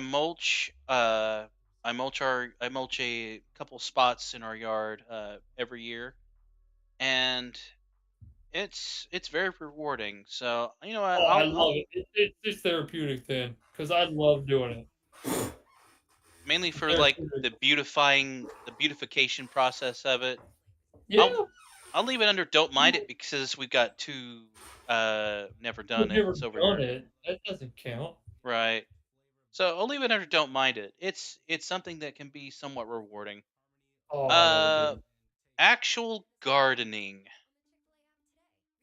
mulch I mulch a couple spots in our yard every year, and it's very rewarding. So Oh, I I'll love it. It's therapeutic then, because I love doing it. mainly for like Therapeutic. the beautification process of it. Yeah, I'll leave it under don't mind it because we've got two never you've done never it's over done here. it. That doesn't count. Right. So I'll leave it under don't mind it. It's something that can be somewhat rewarding. Oh, I love it. Uh actual gardening.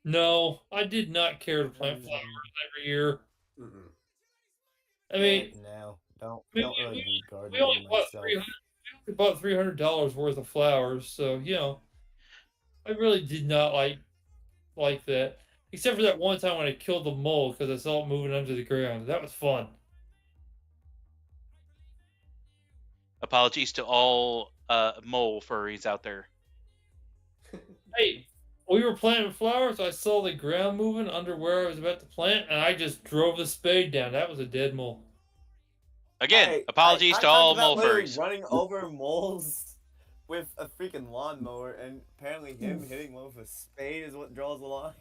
No, I did not care to plant Mm, flowers every year. Mm-mm. I mean, no, don't we, don't really we, do we only gardening bought myself. $300 worth of flowers, so I really did not like that. Except for that one time when I killed the mole because I saw it moving under the ground. That was fun. Apologies to all mole furries out there. Hey, we were planting flowers. I saw the ground moving under where I was about to plant, and I just drove the spade down. That was a dead mole. Again, I apologies I to talked all about mole literally furries. running over moles with a freaking lawnmower, and apparently him hitting one with a spade is what draws the line.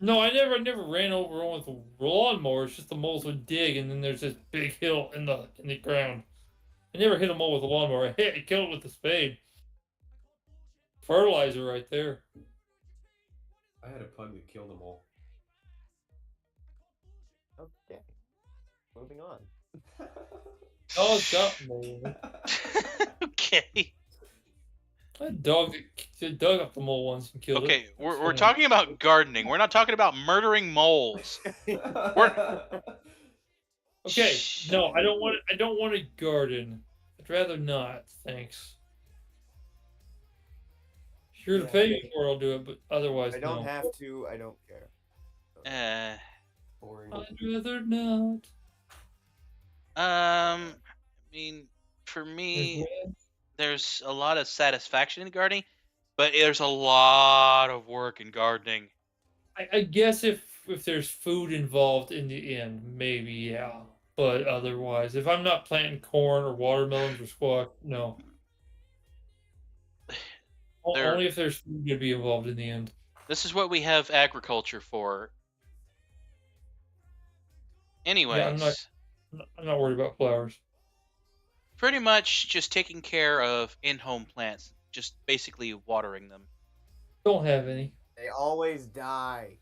No, I never ran over one with a lawnmower. It's just the moles would dig, and then there's this big hill in the ground. I never hit a mole with a lawnmower. I killed it with the spade. Fertilizer right there. I had a pug that killed them all. Okay, moving on. Oh, it's got mole. Okay. A dog that dug up the mole once and killed Okay, it. we're talking about gardening. We're not talking about murdering moles. Okay, no, I don't want to garden. I'd rather not, thanks. If you're to Yeah. pay me for it, I'll do it, but otherwise, I don't no. have to. I don't care. Boring. I'd rather not. I mean, for me, there's a lot of satisfaction in gardening, but there's a lot of work in gardening. I guess if there's food involved in the end, maybe yeah. But otherwise, if I'm not planting corn or watermelons or squash, no. There, Only if there's food to be involved in the end. this is what we have agriculture for. Yeah, Anyways, I'm not worried about flowers. pretty much just taking care of in-home plants, just basically watering them. Don't have any. They always die.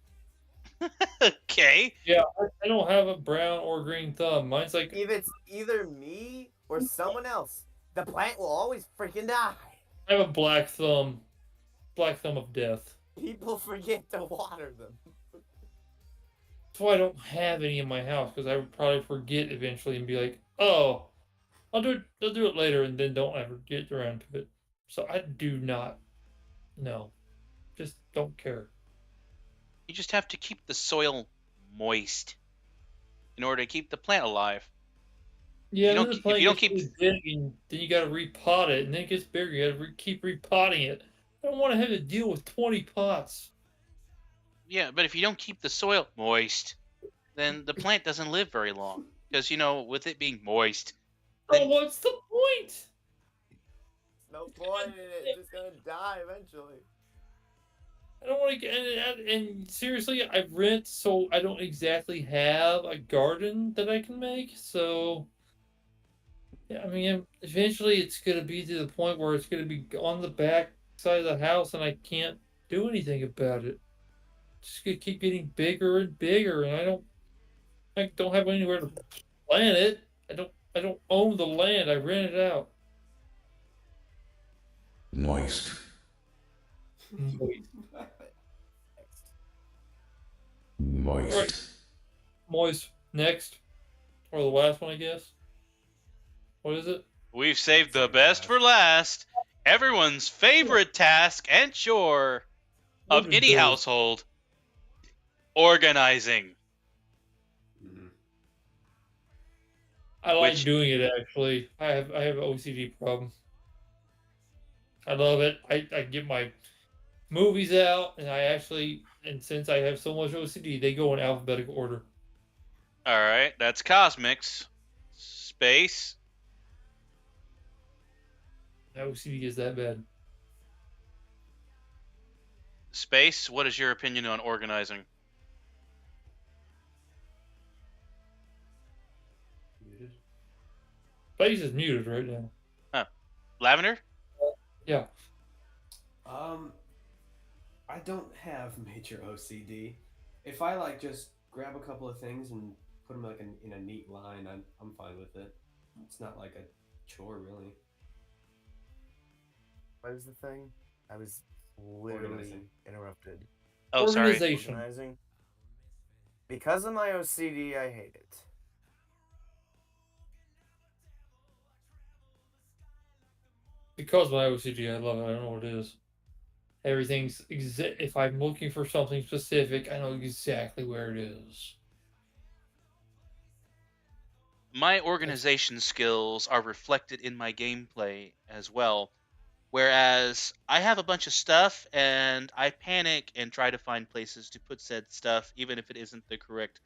Okay. Yeah, I don't have a brown or green thumb. Mine's like If it's either me or someone else, the plant will always freaking die. I have a black thumb of death. People forget to water them. That's why I don't have any in my house because I would probably forget eventually and be like, oh, I'll do it later, and then don't ever get around to it. So I do not. No, just don't care. You just have to keep the soil moist in order to keep the plant alive. Yeah, then the If plant you don't gets keep really big, and then you got to repot it, and then it gets bigger. You got to keep repotting it. I don't want to have to deal with 20 pots. yeah, but if you don't keep the soil moist, then the plant doesn't live very long. Because with it being moist, Oh, then what's the point? No point in it. It's just gonna die eventually. I don't want to get and seriously, I rent, so I don't exactly have a garden that I can make. So yeah, I mean, eventually it's gonna be to the point where it's gonna be on the back side of the house, and I can't do anything about it. It's just gonna keep getting bigger and bigger, and I don't have anywhere to plant it. I don't own the land. I rent it out. Moist. Moist. Moist. Right. Moist. Next, or the last one, I guess. What is it? we've saved the best for last. Everyone's favorite task and chore of Loaded any doors. household: organizing. Mhm. I like Which- doing it actually. I have an OCD problem. I love it. I get my movies out, and since I have so much OCD, they go in alphabetical order. All right, that's Cosmics. Space. My OCD is that bad. Space, what is your opinion on organizing? Muted. Space is muted right now. Lavender? Yeah. I don't have major OCD. If I like just grab a couple of things and put them like in a neat line, I'm fine with it. It's not like a chore really. What is the thing? I was literally Organizing. interrupted. Oh, sorry. Organization. Organizing. Because of my OCD, I hate it. Because of my OCD, I love it. I don't know what it is. Everything's if I'm looking for something specific, I know exactly where it is. My organization skills are reflected in my gameplay as well. Whereas I have a bunch of stuff and I panic and try to find places to put said stuff, even if it isn't the correct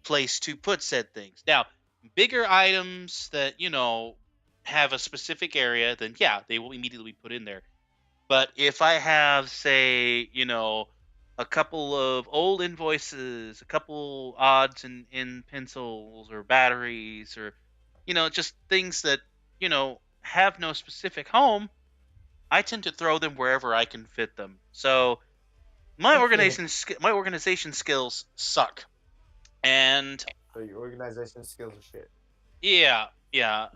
place to put said things. Now, bigger items that, have a specific area, then yeah, they will immediately be put in there. But if I have, say, a couple of old invoices, a couple odds in pencils or batteries, or, just things that, have no specific home, I tend to throw them wherever I can fit them. So my organization skills suck. And So your organization skills are shit. yeah,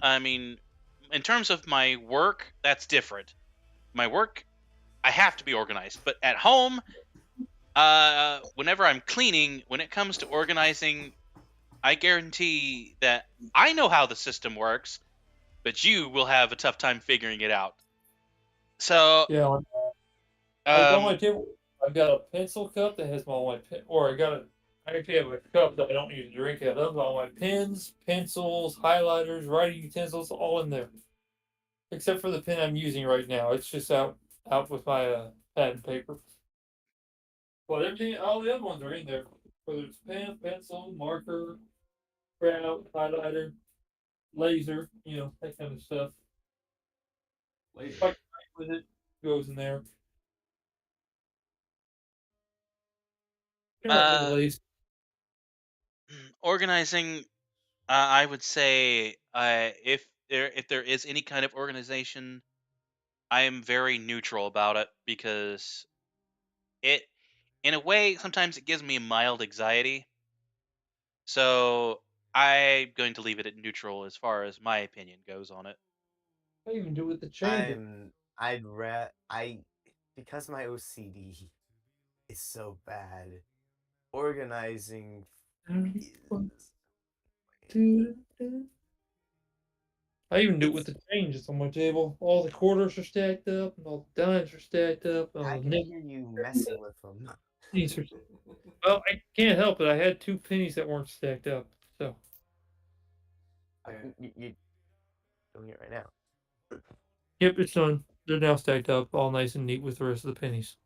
I mean, in terms of my work, that's different. My work, I have to be organized. But at home, whenever I'm cleaning, when it comes to organizing, I guarantee that I know how the system works, but you will have a tough time figuring it out. So, Yeah. Like on my table, I've got a pencil cup that has all my pen, or I actually have a cup that I don't use to drink out of. All my pens, pencils, highlighters, writing utensils, all in there. except for the pen I'm using right now. It's just out with my pad and paper. Well, everything, all the other ones are in there. Whether it's pen, pencil, marker, crayon, highlighter, laser, that kind of stuff. Later. Like with it goes in there. You know, Uh, laser. Organizing, I would say, if there is any kind of organization, I am very neutral about it because it, in a way, sometimes it gives me mild anxiety. So I'm going to leave it at neutral as far as my opinion goes on it. I even do it with the chamber. I because my OCD is so bad. Organizing is I even do it with it's the changes on my table. All the quarters are stacked up, and all the dimes are stacked up, and I all the can nickels hear you messing with them. are. Well, I can't help it. I had 2 pennies that weren't stacked up, so. You're doing it right now. Yep, it's done. They're now stacked up, all nice and neat with the rest of the pennies.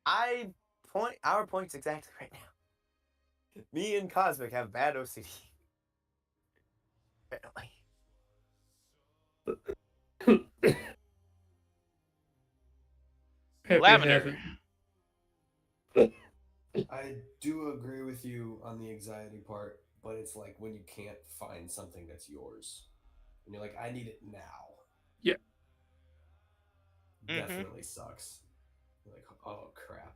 I point our points exactly right now. Me and Cosmic have bad OCD. Apparently. Happy to have Lavender. it. I do agree with you on the anxiety part, but it's like when you can't find something that's yours. And you're like, I need it now. Yeah. Mm-hmm. Definitely sucks. You're like, oh crap.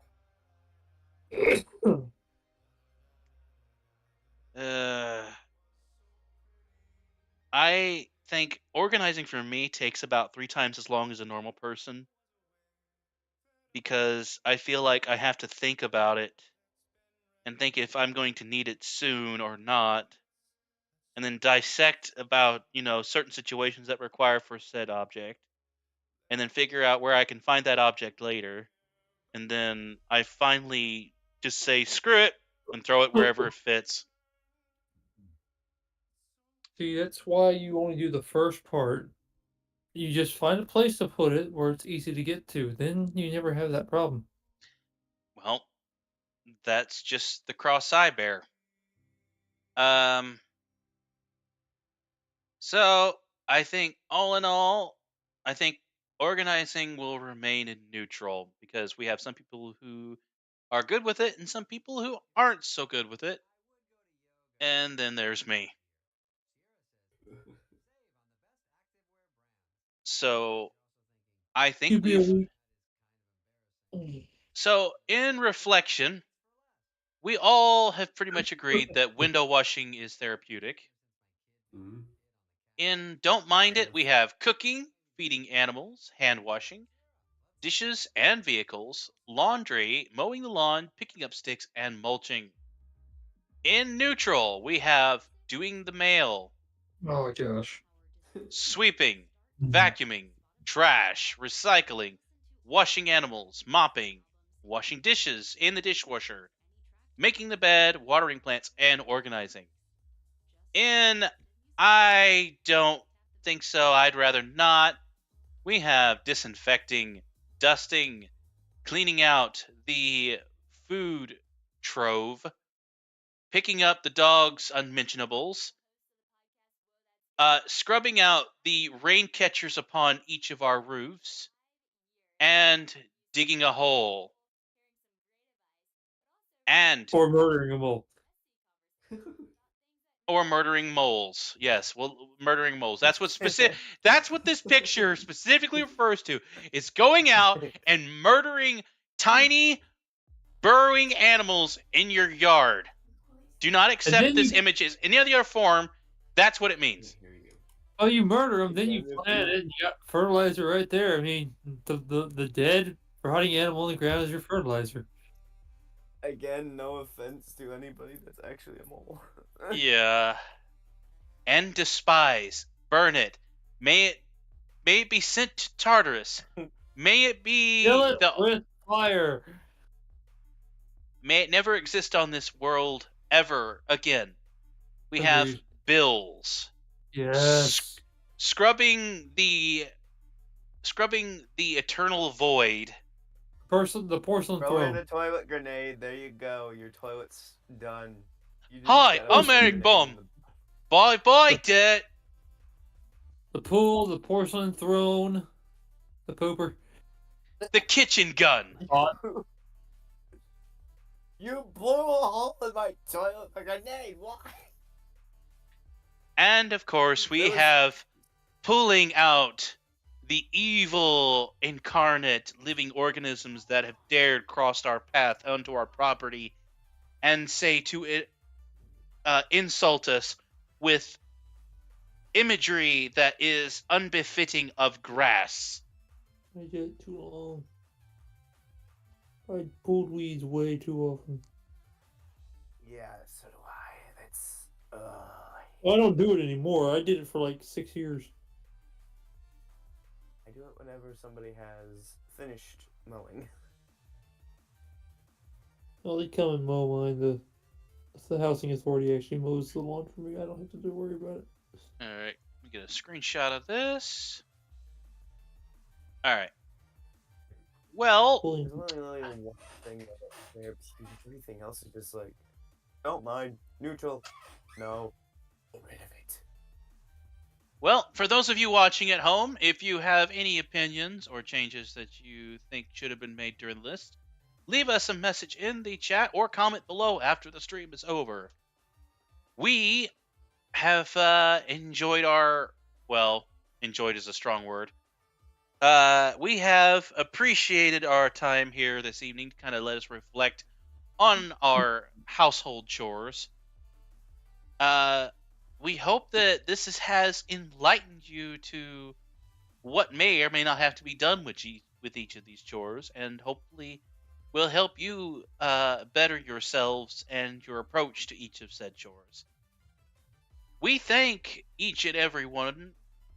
Uh, I think organizing for me takes about 3 times as long as a normal person because I feel like I have to think about it and think if I'm going to need it soon or not, and then dissect about, certain situations that require for said object, and then figure out where I can find that object later. And then I finally just say, screw it, and throw it wherever it fits. See, that's why you only do the first part. You just find a place to put it where it's easy to get to. Then you never have that problem. Well, that's just the cross I bear. Um, so I think all in all, I think organizing will remain in neutral because we have some people who are good with it and some people who aren't so good with it. And then there's me. So I think You be a we've week. so in reflection, we all have pretty much agreed that window washing is therapeutic. Mm-hmm. In Don't Mind Kind It, of. we have cooking, feeding animals, hand washing, dishes and vehicles, laundry, mowing the lawn, picking up sticks, and mulching. In neutral, we have doing the mail, Oh gosh. sweeping, vacuuming, trash, recycling, washing animals, mopping, washing dishes in the dishwasher, making the bed, watering plants, and organizing. In I don't think so, I'd rather not, we have disinfecting, dusting, cleaning out the food trove, picking up the dog's unmentionables, scrubbing out the rain catchers upon each of our roofs, and digging a hole. And Or murdering them all. or murdering moles. Yes, well, murdering moles. That's what specific. That's what this picture specifically refers to. Is going out and murdering tiny burrowing animals in your yard. Do not And accept then this you, image as any other form. That's what it means. Here you oh, you murder them, then Yeah, you me plant too. it, and you got fertilizer right there. I mean, the dead rotting animal on the ground is your fertilizer. Again, no offense to anybody that's actually a mole. Yeah. And despise, burn it. May it be sent to Tartarus. May it Kill be it the with fire. may it never exist on this world ever again. We have Agreed. bills. Yes. scrubbing the eternal void. The porcelain Throw in throne. a toilet grenade. There you go. Your toilet's done. You just Hi, gotta I'm put the Eric grenade in Bum. the. Bye bye, Dirt. The pool, the porcelain throne, the pooper. The kitchen gun. You blew a hole in my toilet with a grenade. Why? And of course, we have pulling out the evil incarnate living organisms that have dared cross our path onto our property and say to it, insult us with imagery that is unbefitting of grass. I get too long. I pulled weeds way too often. Yeah, so do I. That's. I don't do it anymore. I did it for like 6 years. I do it whenever somebody has finished mowing. Well, they come and mow mine. The housing authority actually mows the lawn for me. I don't have to worry about it. All right, let me get a screenshot of this. All right. Well, There's only one thing that there. Everything else is just like, don't mind, neutral. No, get rid of it. Well, for those of you watching at home, if you have any opinions or changes that you think should have been made during the list, leave us a message in the chat or comment below after the stream is over. We have enjoyed enjoyed is a strong word. We have appreciated our time here this evening to kind of let us reflect on our household chores. We hope that this has enlightened you to what may or may not have to be done with each of these chores, and hopefully will help you better yourselves and your approach to each of said chores. We thank each and every one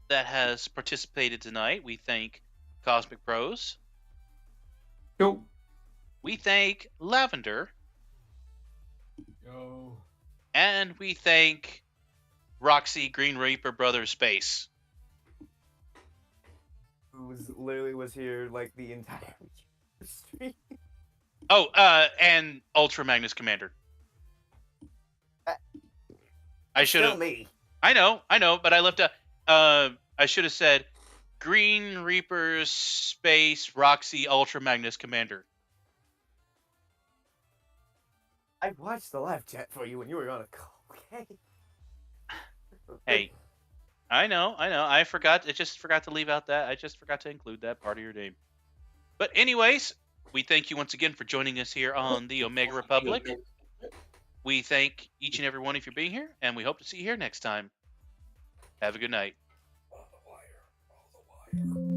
that has participated tonight. We thank Cosmic Pros. Yo. We thank Lavender. Yo. And we thank Roxy Green Reaper Brothers Space. Who was here like the entire stream. Oh, and Ultra Magnus Commander. I should have. Me. I know, but I left a. I should have said Green Reapers Space Roxy Ultra Magnus Commander. I watched the live chat for you when you were on a call. Okay. Hey, I know. I forgot. I just forgot to leave out that. I just forgot to include that part of your name. But anyways, we thank you once again for joining us here on the Omega Republic. We thank each and every one of you for being here, and we hope to see you here next time. Have a good night. On the wire.